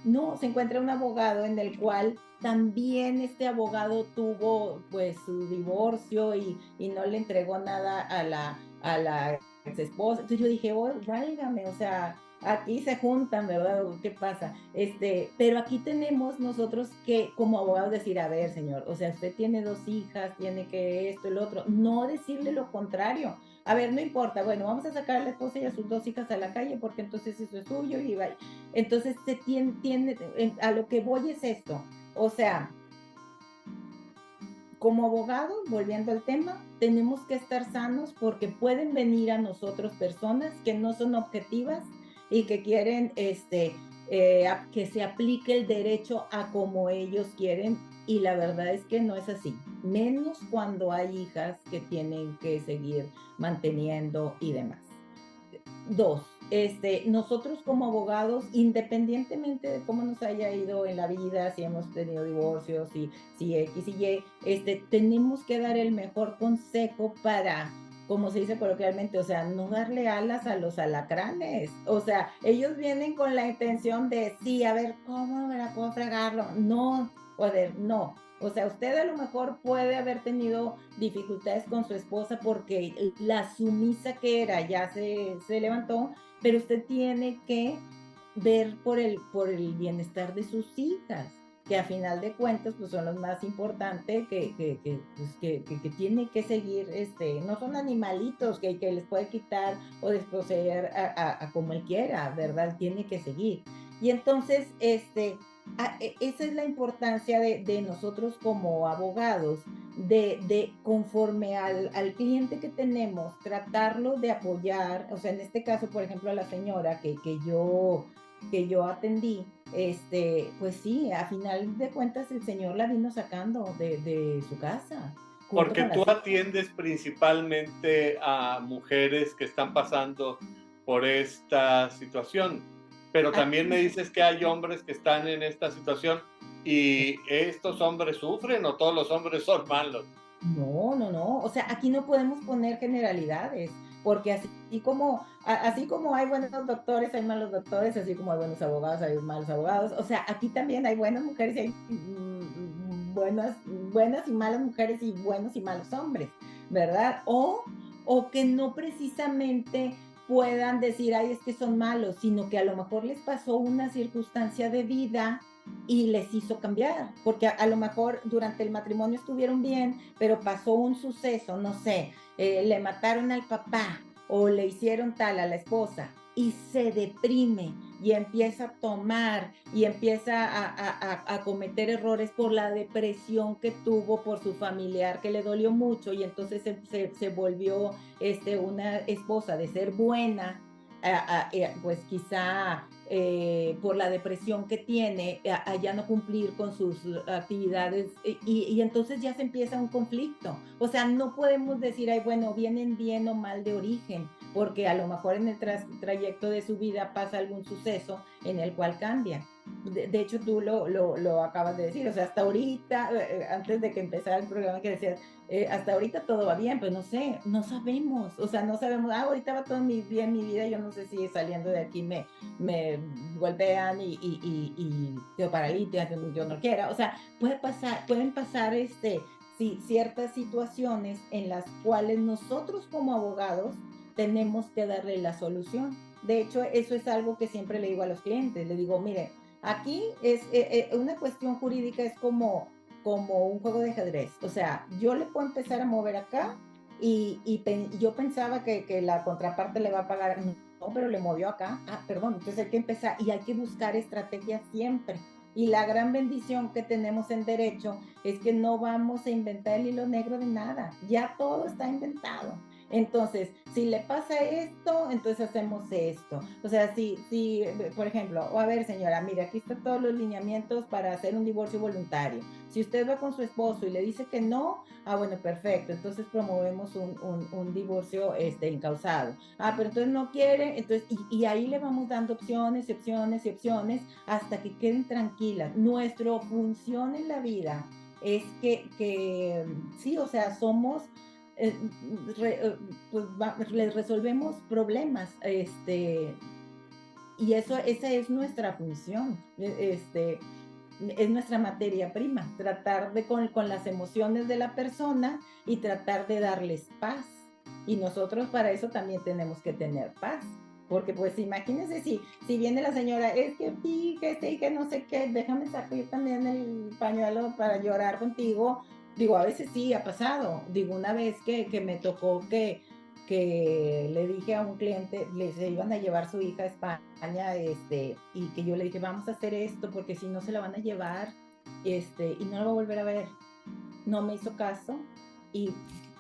no, se encuentra un abogado en el cual también este abogado tuvo pues su divorcio y no le entregó nada a la ex esposa. Entonces yo dije, oh, válgame, o sea, aquí se juntan, ¿verdad? ¿Qué pasa? Pero aquí tenemos nosotros que como abogados decir, a ver, señor, o sea, usted tiene 2 hijas, tiene que esto, el otro, no decirle lo contrario. A ver, no importa, bueno, vamos a sacar a la esposa y a sus 2 hijas a la calle porque entonces eso es suyo y va. Entonces se a lo que voy es esto, o sea, como abogados, volviendo al tema, tenemos que estar sanos porque pueden venir a nosotros personas que no son objetivas y que quieren que se aplique el derecho a como ellos quieren, y la verdad es que no es así, menos cuando hay hijas que tienen que seguir manteniendo y demás. Dos, nosotros como abogados, independientemente de cómo nos haya ido en la vida, si hemos tenido divorcios, si X y Y, tenemos que dar el mejor consejo para, como se dice coloquialmente, o sea, no darle alas a los alacranes. O sea, ellos vienen con la intención de, sí, a ver, ¿cómo me la puedo fregarlo? No, joder, no. O sea, usted a lo mejor puede haber tenido dificultades con su esposa porque la sumisa que era ya se levantó, pero usted tiene que ver por el bienestar de sus hijas, que a final de cuentas pues son los más importantes, que tiene que seguir, no son animalitos que les puede quitar o desposeer a como él quiera, ¿verdad? Tiene que seguir. Y entonces, esa es la importancia de nosotros como abogados, de conforme al cliente que tenemos, tratarlo de apoyar, o sea, en este caso, por ejemplo, a la señora que yo atendí, pues sí, a final de cuentas el señor la vino sacando de su casa, junto Porque con tú las hijas. atiendes principalmente a mujeres que están pasando por esta situación, pero también me Aquí dices que hay hombres que están en esta situación y estos hombres sufren o todos los hombres son malos. no, no, no. O sea, aquí no podemos poner generalidades, porque así como hay buenos doctores, hay malos doctores, así como hay buenos abogados, hay malos abogados. O sea, aquí también hay buenas mujeres y hay buenas y malas mujeres y buenos y malos hombres, ¿verdad? O que no precisamente puedan decir, ay, es que son malos, sino que a lo mejor les pasó una circunstancia de vida y les hizo cambiar, porque a lo mejor durante el matrimonio estuvieron bien, pero pasó un suceso, no sé, le mataron al papá o le hicieron tal a la esposa y se deprime y empieza a tomar y empieza a cometer errores por la depresión que tuvo por su familiar que le dolió mucho y entonces se volvió una esposa de ser buena, pues quizá por la depresión que tiene, a ya no cumplir con sus actividades y entonces ya se empieza un conflicto. O sea, no podemos decir, ay, bueno, vienen bien o mal de origen, porque a lo mejor en el trayecto de su vida pasa algún suceso en el cual cambia. De hecho, tú lo acabas de decir, o sea, hasta ahorita, antes de que empezara el programa que decías, hasta ahorita todo va bien, pues no sé, no sabemos, o sea, no sabemos, ahorita va todo bien mi vida, yo no sé si saliendo de aquí me golpean y quedo paralítica, yo no quiera, o sea, pueden pasar sí, ciertas situaciones en las cuales nosotros como abogados tenemos que darle la solución. De hecho, eso es algo que siempre le digo a los clientes, le digo, mire, aquí es una cuestión jurídica, es como un juego de ajedrez. O sea, yo le puedo empezar a mover acá yo pensaba que la contraparte le va a pagar, no, pero le movió acá. Ah, perdón, entonces hay que empezar y hay que buscar estrategias siempre. Y la gran bendición que tenemos en derecho es que no vamos a inventar el hilo negro de nada, ya todo está inventado. Entonces, si le pasa esto, entonces hacemos esto. O sea, si por ejemplo, a ver señora, mire, aquí están todos los lineamientos para hacer un divorcio voluntario. Si usted va con su esposo y le dice que no, bueno, perfecto, entonces promovemos un divorcio incausado. Pero entonces no quiere, entonces, y ahí le vamos dando opciones y opciones y opciones hasta que queden tranquilas. Nuestra función en la vida es que sí, o sea, somos eh, pues les resolvemos problemas, y esa es nuestra función, es nuestra materia prima, tratar con las emociones de la persona y tratar de darles paz. Y nosotros para eso también tenemos que tener paz. Porque pues imagínense si viene la señora, es que fíjese y que no sé qué, déjame sacar también el pañuelo para llorar contigo. Digo, a veces sí ha pasado. Digo, una vez que me tocó que le dije a un cliente, se iban a llevar su hija a España, y que yo le dije, vamos a hacer esto porque si no se la van a llevar, y no la va a volver a ver. No me hizo caso y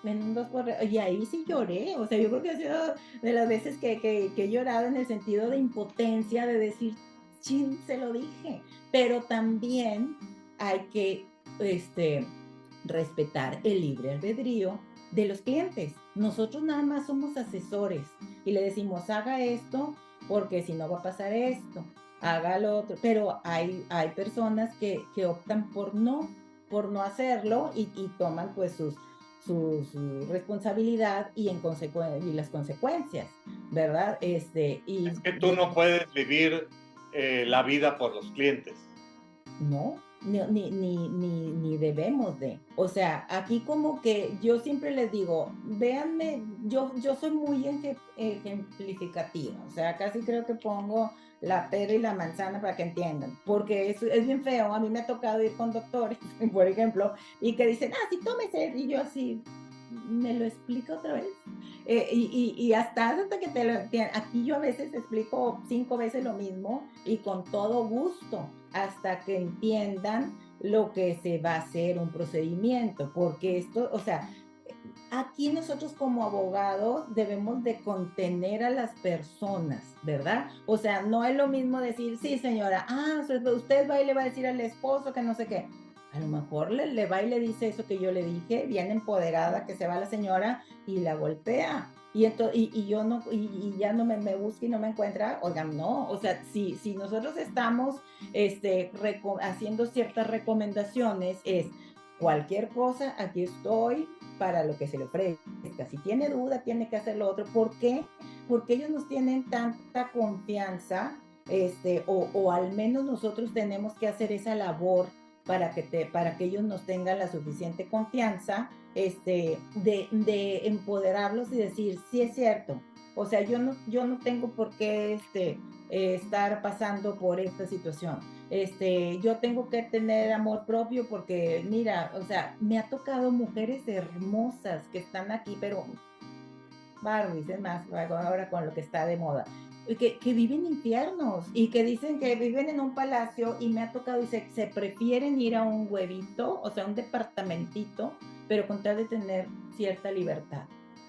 en un dos por y ahí sí lloré, o sea, yo creo que ha sido de las veces que he llorado en el sentido de impotencia, de decir, chin, se lo dije, pero también hay que, respetar el libre albedrío de los clientes. Nosotros nada más somos asesores y le decimos, haga esto porque si no va a pasar esto, haga lo otro, pero hay personas que optan por no hacerlo y toman pues su responsabilidad y las consecuencias, ¿verdad? Es que tú no puedes vivir la vida por los clientes. No, ni debemos de. O sea, aquí como que yo siempre les digo, véanme, yo soy muy ejemplificativa, o sea, casi creo que pongo la pera y la manzana para que entiendan, porque es bien feo, a mí me ha tocado ir con doctores, por ejemplo, y que dicen, sí, tómese, y yo así, ¿me lo explica otra vez? Y hasta que te lo entiendan. Aquí yo a veces explico 5 veces lo mismo y con todo gusto, hasta que entiendan lo que se va a hacer un procedimiento, porque esto, o sea, aquí nosotros como abogados debemos de contener a las personas, ¿verdad? O sea, no es lo mismo decir, sí, señora, usted va y le va a decir al esposo que no sé qué. A lo mejor le va y le dice eso que yo le dije, bien empoderada, que se va la señora y la golpea. Y yo no, y ya no me busca y no me encuentra, oigan, no, o sea, si nosotros estamos haciendo ciertas recomendaciones, es cualquier cosa, aquí estoy para lo que se le ofrezca. Si tiene duda, tiene que hacer lo otro. ¿Por qué? Porque ellos nos tienen tanta confianza, o al menos nosotros tenemos que hacer esa labor para que ellos nos tengan la suficiente confianza, de empoderarlos y decir, sí es cierto. O sea, yo no tengo por qué estar pasando por esta situación. Yo tengo que tener amor propio porque, mira, o sea, me ha tocado mujeres hermosas que están aquí, pero Barbies, es más, ahora con lo que está de moda, que viven infiernos y que dicen que viven en un palacio y me ha tocado y se prefieren ir a un huevito, o sea, un departamentito, pero con tal de tener cierta libertad.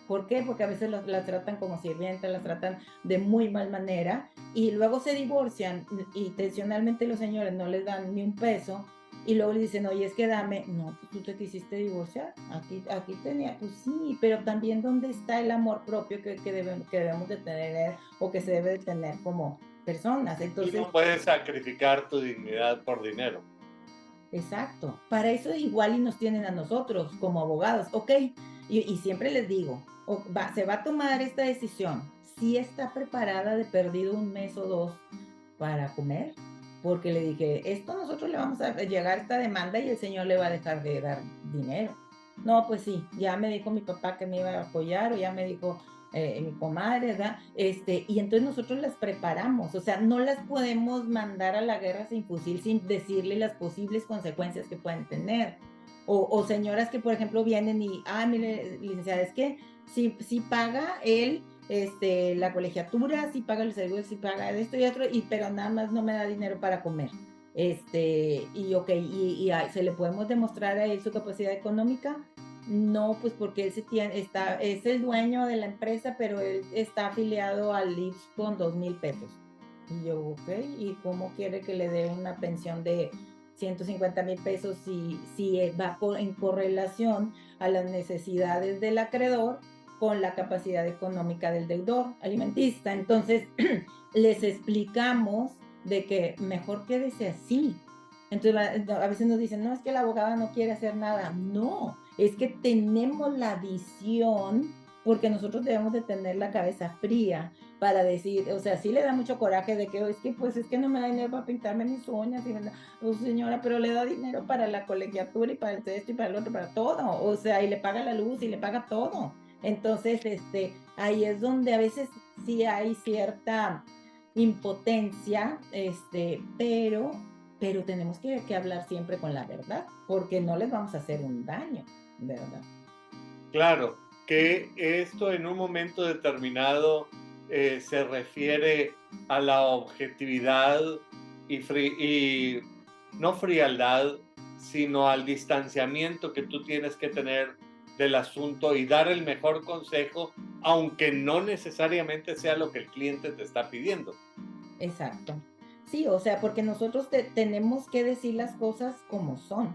¿Por qué? Porque a veces las tratan como sirvientas, las tratan de muy mal manera y luego se divorcian y tradicionalmente los señores no les dan ni un peso y luego le dicen, oye, es que dame, no, pues tú te quisiste divorciar, aquí tenía, pues sí, pero también dónde está el amor propio que debemos de tener o que se debe de tener como personas. Y Entonces, no puedes sacrificar tu dignidad por dinero. exacto, para eso igual y nos tienen a nosotros como abogados, ok, y siempre les digo, se va a tomar esta decisión, si está preparada de perdido un mes o dos para comer, porque le dije, esto nosotros le vamos a llegar a esta demanda y el señor le va a dejar de dar dinero. No, pues sí, ya me dijo mi papá que me iba a apoyar, o ya me dijo mi comadre, ¿verdad? Y entonces nosotros las preparamos, o sea, no las podemos mandar a la guerra sin fusil, sin decirle las posibles consecuencias que pueden tener. O señoras que, por ejemplo, vienen y, mire, licenciada, es que si paga él la colegiatura, si paga el seguro, si paga esto y otro, pero nada más no me da dinero para comer. Y ok, se le podemos demostrar a él su capacidad económica. No, pues porque él es el dueño de la empresa, pero él está afiliado al IPS con 2,000 pesos. Y yo, ok, ¿y cómo quiere que le dé una pensión de 150,000 pesos si va en correlación a las necesidades del acreedor con la capacidad económica del deudor alimentista? Entonces, les explicamos de que mejor quédese así. Entonces, a veces nos dicen, no, es que la abogada no quiere hacer nada. No, es que tenemos la visión, porque nosotros debemos de tener la cabeza fría para decir, o sea, sí le da mucho coraje de que, es que no me da dinero para pintarme mis uñas, pues señora, pero le da dinero para la colegiatura y para esto y para el otro, para todo, o sea, y le paga la luz y le paga todo. Entonces, ahí es donde a veces sí hay cierta impotencia, pero tenemos que hablar siempre con la verdad, porque no les vamos a hacer un daño, ¿verdad? Claro, que esto en un momento determinado se refiere a la objetividad y no frialdad, sino al distanciamiento que tú tienes que tener del asunto y dar el mejor consejo, aunque no necesariamente sea lo que el cliente te está pidiendo. Exacto. Sí, o sea, porque nosotros tenemos que decir las cosas como son.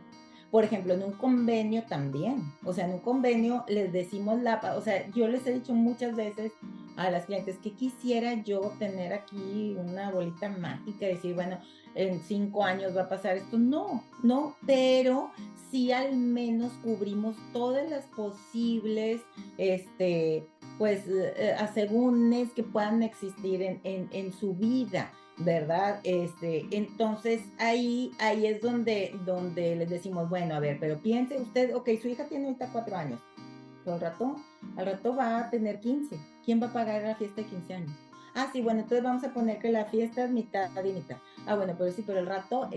Por ejemplo, en un convenio también. O sea, en un convenio les decimos o sea, yo les he dicho muchas veces a las clientes que quisiera yo tener aquí una bolita mágica, decir, bueno, en 5 años va a pasar esto. No, no, pero sí al menos cubrimos todas las posibles, pues, asegúnes que puedan existir en su vida, ¿verdad? Entonces ahí es donde les decimos, bueno, a ver, pero piense usted, ok, su hija tiene ahorita 4 años, pero al rato va a tener 15. ¿Quién va a pagar la fiesta de 15 años? Sí, bueno, entonces vamos a poner que la fiesta es mitad y mitad. Ah, bueno, pero sí, pero el rato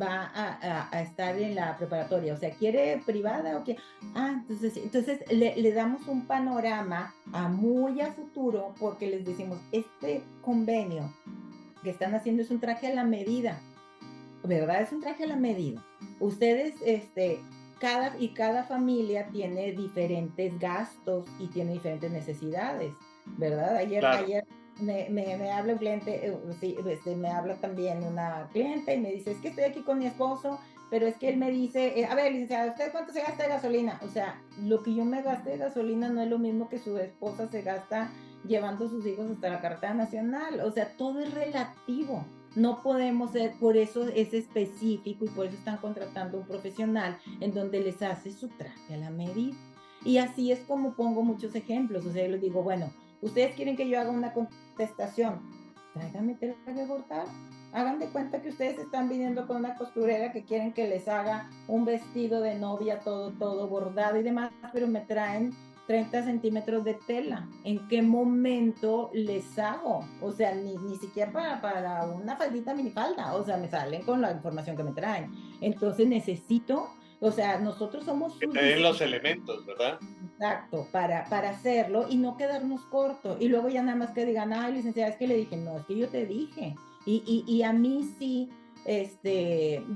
va a estar en la preparatoria, o sea, ¿quiere privada o qué? Ah, entonces, sí, entonces le damos un panorama a muy a futuro porque les decimos, este convenio que están haciendo es un traje a la medida, ¿verdad? Es un traje a la medida. Ustedes, cada familia tiene diferentes gastos y tiene diferentes necesidades, ¿verdad? Claro, Ayer me habla un cliente, sí, me habla también una cliente y me dice, es que estoy aquí con mi esposo, pero es que él me dice, a ver, licenciada, ¿usted cuánto se gasta de gasolina? O sea, lo que yo me gaste de gasolina no es lo mismo que su esposa se gasta llevando a sus hijos hasta la carretera nacional. O sea, todo es relativo. No podemos ser, por eso es específico y por eso están contratando un profesional en donde les hace su traje a la medida. Y así es como pongo muchos ejemplos. O sea, yo les digo, bueno, ustedes quieren que yo haga una contestación, tráiganme tela que cortar. Hagan de cuenta que ustedes están viniendo con una costurera que quieren que les haga un vestido de novia, todo bordado y demás, pero me traen 30 centímetros de tela. ¿En qué momento les hago? O sea, ni siquiera para una faldita minifalda. O sea, me salen con la información que me traen. Entonces necesito, o sea, nosotros somos que sus te den los discípulos. elementos, ¿verdad? Exacto, para hacerlo y no quedarnos corto. Y luego ya nada más que digan, ay, licenciada, es que le dije, no, es que yo te dije. Y a mí sí,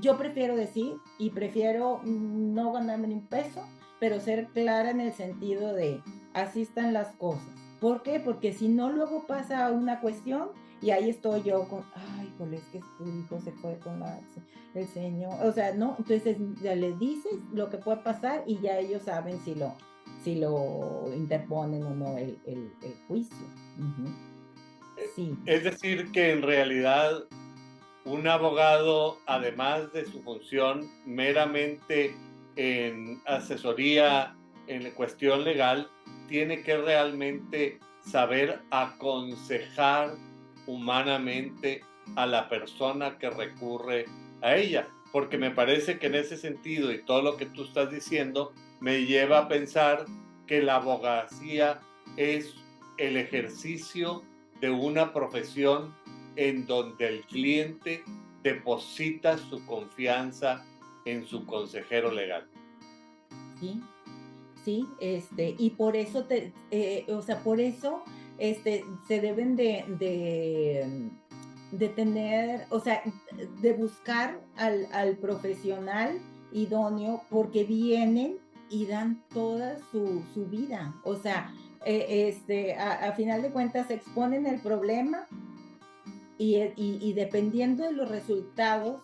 yo prefiero decir y prefiero no ganarme ni un peso, pero ser clara en el sentido de, así están las cosas. ¿Por qué? Porque si no, luego pasa una cuestión y ahí estoy yo con, ay, jole, es que tu hijo se fue con el señor. O sea, no, entonces ya les dices lo que puede pasar y ya ellos saben si lo interponen o no el juicio. Uh-huh. Sí, Es decir, que en realidad un abogado, además de su función meramente en asesoría en la cuestión legal, tiene que realmente saber aconsejar humanamente a la persona que recurre a ella, porque me parece que en ese sentido y todo lo que tú estás diciendo me lleva a pensar que la abogacía es el ejercicio de una profesión en donde el cliente deposita su confianza en su consejero legal. sí, sí, y por eso o sea, por eso, se deben de tener, o sea, de buscar al profesional idóneo porque vienen y dan toda su vida. O sea, a final de cuentas exponen el problema y dependiendo de los resultados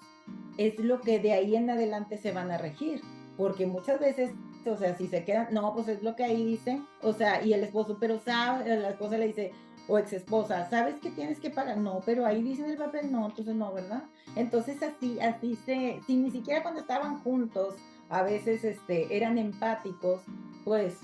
es lo que de ahí en adelante se van a regir, porque muchas veces, o sea, si se quedan, no, pues es lo que ahí dice, o sea, y el esposo, pero sabe, la esposa le dice, o ex esposa, ¿sabes que tienes que pagar? No, pero ahí dice en el papel, no, entonces no, ¿verdad? Entonces si ni siquiera cuando estaban juntos, a veces eran empáticos, pues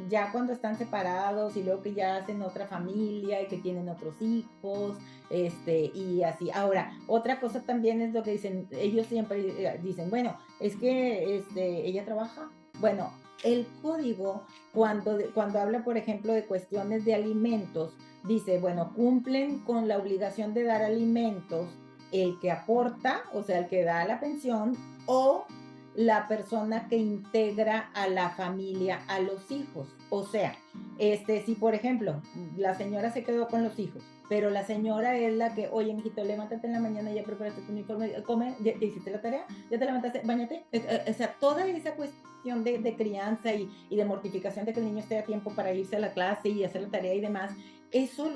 ya cuando están separados y luego que ya hacen otra familia y que tienen otros hijos, y así. Ahora, otra cosa también es lo que dicen, ellos siempre dicen, bueno, es que ella trabaja. Bueno, el código, cuando habla, por ejemplo, de cuestiones de alimentos, dice, bueno, cumplen con la obligación de dar alimentos el que aporta, o sea, el que da la pensión, o la persona que integra a la familia, a los hijos. O sea, si por ejemplo la señora se quedó con los hijos, pero la señora es la que, oye, mijito, levántate en la mañana, ya preparaste tu uniforme, come, ya hiciste la tarea, ya te levantaste, bañate. O sea, toda esa cuestión de crianza y de mortificación de que el niño esté a tiempo para irse a la clase y hacer la tarea y demás, eso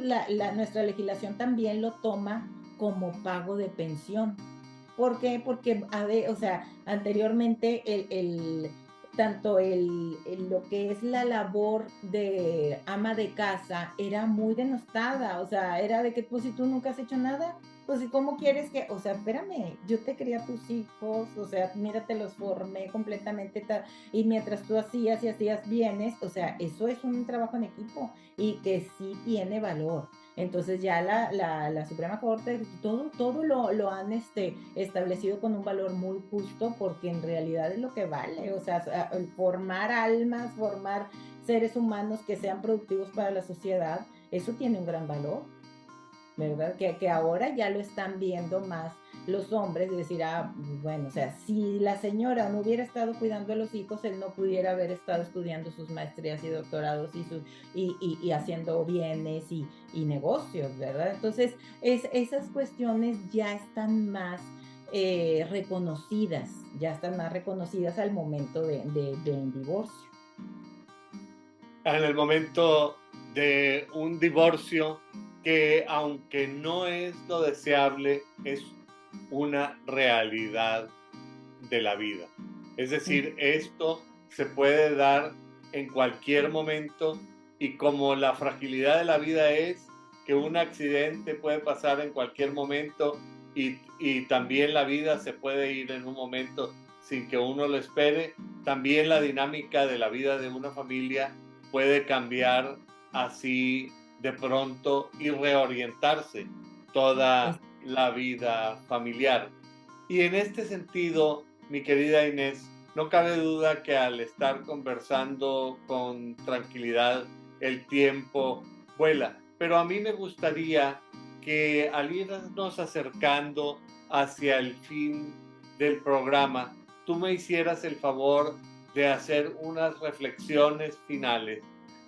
nuestra legislación también lo toma como pago de pensión. ¿Por qué? Porque, o sea, anteriormente tanto lo que es la labor de ama de casa era muy denostada, o sea, era de que pues si tú nunca has hecho nada, pues ¿y cómo quieres que, o sea, espérame, yo te crié a tus hijos, o sea, mira, te los formé completamente y mientras tú hacías y hacías bienes, o sea, eso es un trabajo en equipo y que sí tiene valor. Entonces ya la Suprema Corte, todo lo han establecido con un valor muy justo porque en realidad es lo que vale. O sea, el formar almas, formar seres humanos que sean productivos para la sociedad, eso tiene un gran valor. ¿verdad? Que ahora ya lo están viendo más los hombres, de decir, ah, bueno, o sea, si la señora no hubiera estado cuidando a los hijos, él no pudiera haber estado estudiando sus maestrías y doctorados y haciendo bienes y negocios, ¿verdad? Entonces, esas cuestiones ya están más reconocidas, ya están más reconocidas al momento de un divorcio. En el momento de un divorcio que, aunque no es lo deseable, es una realidad de la vida. Es decir, esto se puede dar en cualquier momento, y como la fragilidad de la vida es que un accidente puede pasar en cualquier momento, y también la vida se puede ir en un momento sin que uno lo espere, también la dinámica de la vida de una familia puede cambiar así de pronto y reorientarse Es- toda la vida familiar. Y en este sentido, mi querida Inés, no cabe duda que al estar conversando con tranquilidad, el tiempo vuela. Pero a mí me gustaría que, al irnos acercando hacia el fin del programa, tú me hicieras el favor de hacer unas reflexiones finales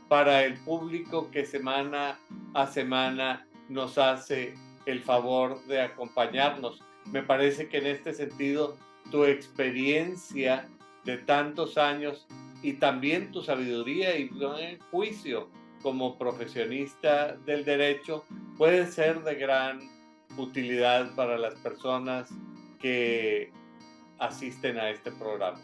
para el público que semana a semana nos hace el favor de acompañarnos. Me parece que en este sentido tu experiencia de tantos años y también tu sabiduría y buen juicio como profesionista del derecho puede ser de gran utilidad para las personas que asisten a este programa.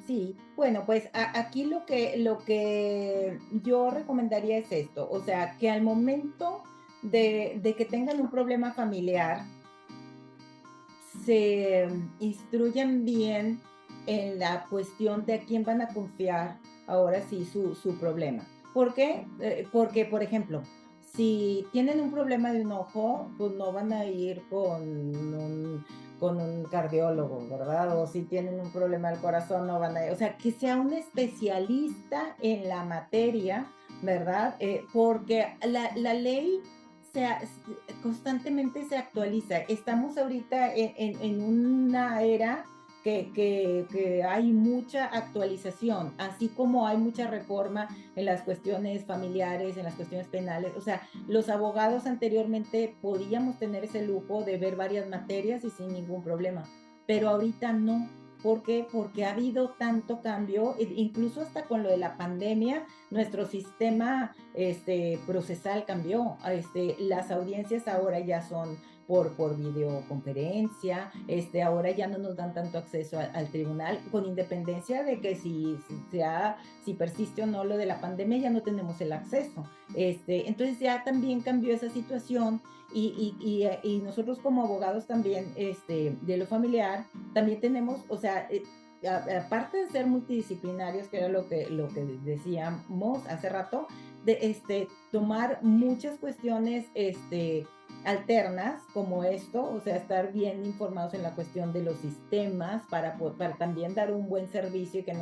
Sí, bueno, pues aquí lo que yo recomendaría es esto, o sea, que al momento de que tengan un problema familiar, se instruyan bien en la cuestión de a quién van a confiar ahora sí su problema. ¿Por qué? Porque, por ejemplo, si tienen un problema de un ojo, pues no van a ir con un cardiólogo, ¿verdad? O si tienen un problema del corazón, no van a ir. O sea, que sea un especialista en la materia, ¿verdad? Porque la ley constantemente se actualiza. Estamos ahorita en una era que hay mucha actualización, así como hay mucha reforma en las cuestiones familiares, en las cuestiones penales. O sea, los abogados anteriormente podíamos tener ese lujo de ver varias materias y sin ningún problema, pero ahorita no. ¿Por qué? Porque ha habido tanto cambio, incluso hasta con lo de la pandemia, nuestro sistema procesal cambió. Las audiencias ahora ya son por videoconferencia, ahora ya no nos dan tanto acceso al tribunal, con independencia de que si persiste o no lo de la pandemia, ya no tenemos el acceso. Entonces ya también cambió esa situación y nosotros como abogados también de lo familiar, también tenemos, o sea, aparte de ser multidisciplinarios, que era lo que decíamos hace rato, de tomar muchas cuestiones alternas como esto, o sea, estar bien informados en la cuestión de los sistemas para también dar un buen servicio y que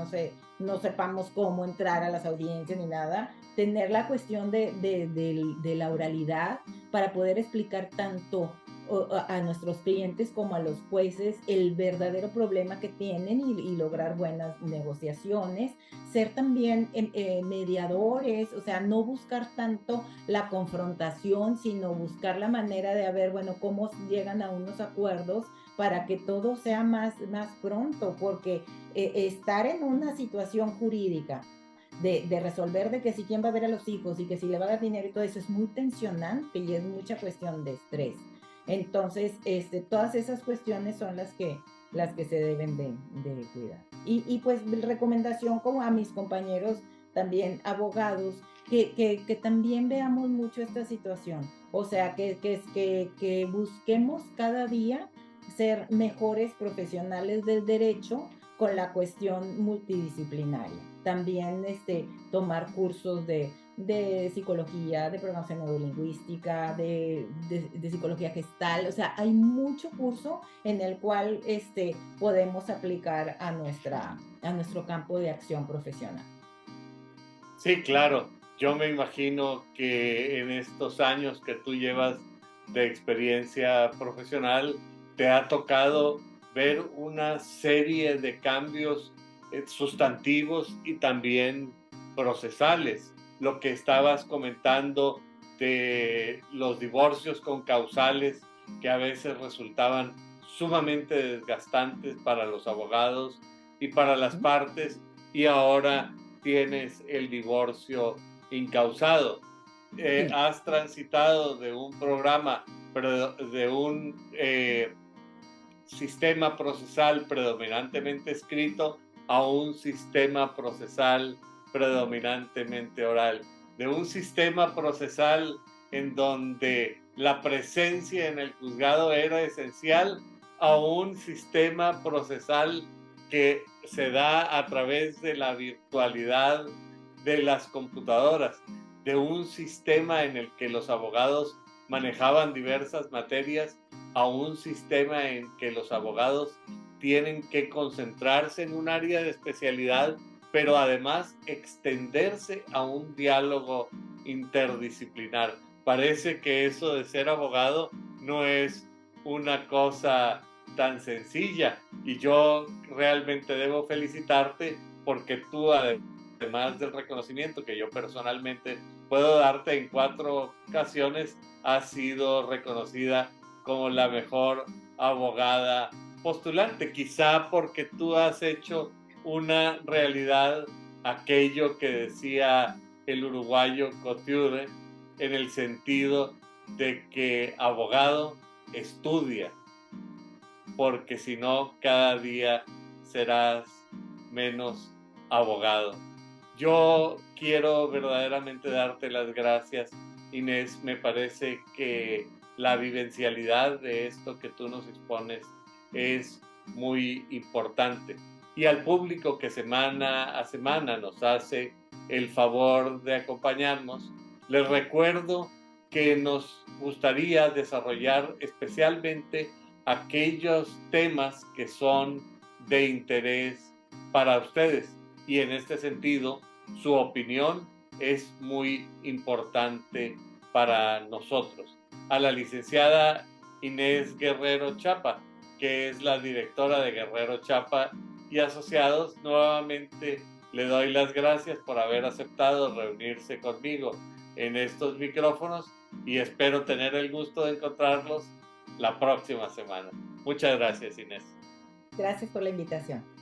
no sepamos cómo entrar a las audiencias ni nada, tener la cuestión de la oralidad para poder explicar tanto a nuestros clientes como a los jueces el verdadero problema que tienen y lograr buenas negociaciones, ser también mediadores, o sea, no buscar tanto la confrontación, sino buscar la manera de ver, bueno, cómo llegan a unos acuerdos para que todo sea más pronto, porque estar en una situación jurídica de resolver de que si quién va a ver a los hijos y que si le va a dar dinero y todo eso es muy tensionante y es mucha cuestión de estrés. Entonces, todas esas cuestiones son las que se deben de cuidar. Y pues recomendación como a mis compañeros también abogados, que también veamos mucho esta situación. O sea, que busquemos cada día ser mejores profesionales del derecho con la cuestión multidisciplinaria. También tomar cursos de psicología, de programación neurolingüística, de psicología gestal. O sea, hay mucho curso en el cual podemos aplicar a nuestro campo de acción profesional. Sí, claro. Yo me imagino que en estos años que tú llevas de experiencia profesional, te ha tocado ver una serie de cambios sustantivos y también procesales. Lo que estabas comentando de los divorcios con causales que a veces resultaban sumamente desgastantes para los abogados y para las partes, y ahora tienes el divorcio incausado. Sí. Has transitado de un programa, de un sistema procesal predominantemente escrito a un sistema procesal predominantemente oral, de un sistema procesal en donde la presencia en el juzgado era esencial a un sistema procesal que se da a través de la virtualidad de las computadoras, de un sistema en el que los abogados manejaban diversas materias a un sistema en que los abogados tienen que concentrarse en un área de especialidad, pero además extenderse a un diálogo interdisciplinar. Parece que eso de ser abogado no es una cosa tan sencilla, y yo realmente debo felicitarte porque tú, además del reconocimiento que yo personalmente puedo darte en 4 ocasiones, has sido reconocida como la mejor abogada postulante, quizá porque tú has hecho una realidad aquello que decía el uruguayo Couture, en el sentido de que abogado estudia, porque si no, cada día serás menos abogado. Yo quiero verdaderamente darte las gracias, Inés. Me parece que la vivencialidad de esto que tú nos expones es muy importante. Y al público que semana a semana nos hace el favor de acompañarnos, les recuerdo que nos gustaría desarrollar especialmente aquellos temas que son de interés para ustedes. Y en este sentido, su opinión es muy importante para nosotros. A la licenciada Inés Guerrero Chapa, que es la directora de Guerrero Chapa y Asociados, nuevamente le doy las gracias por haber aceptado reunirse conmigo en estos micrófonos, y espero tener el gusto de encontrarlos la próxima semana. Muchas gracias, Inés. Gracias por la invitación.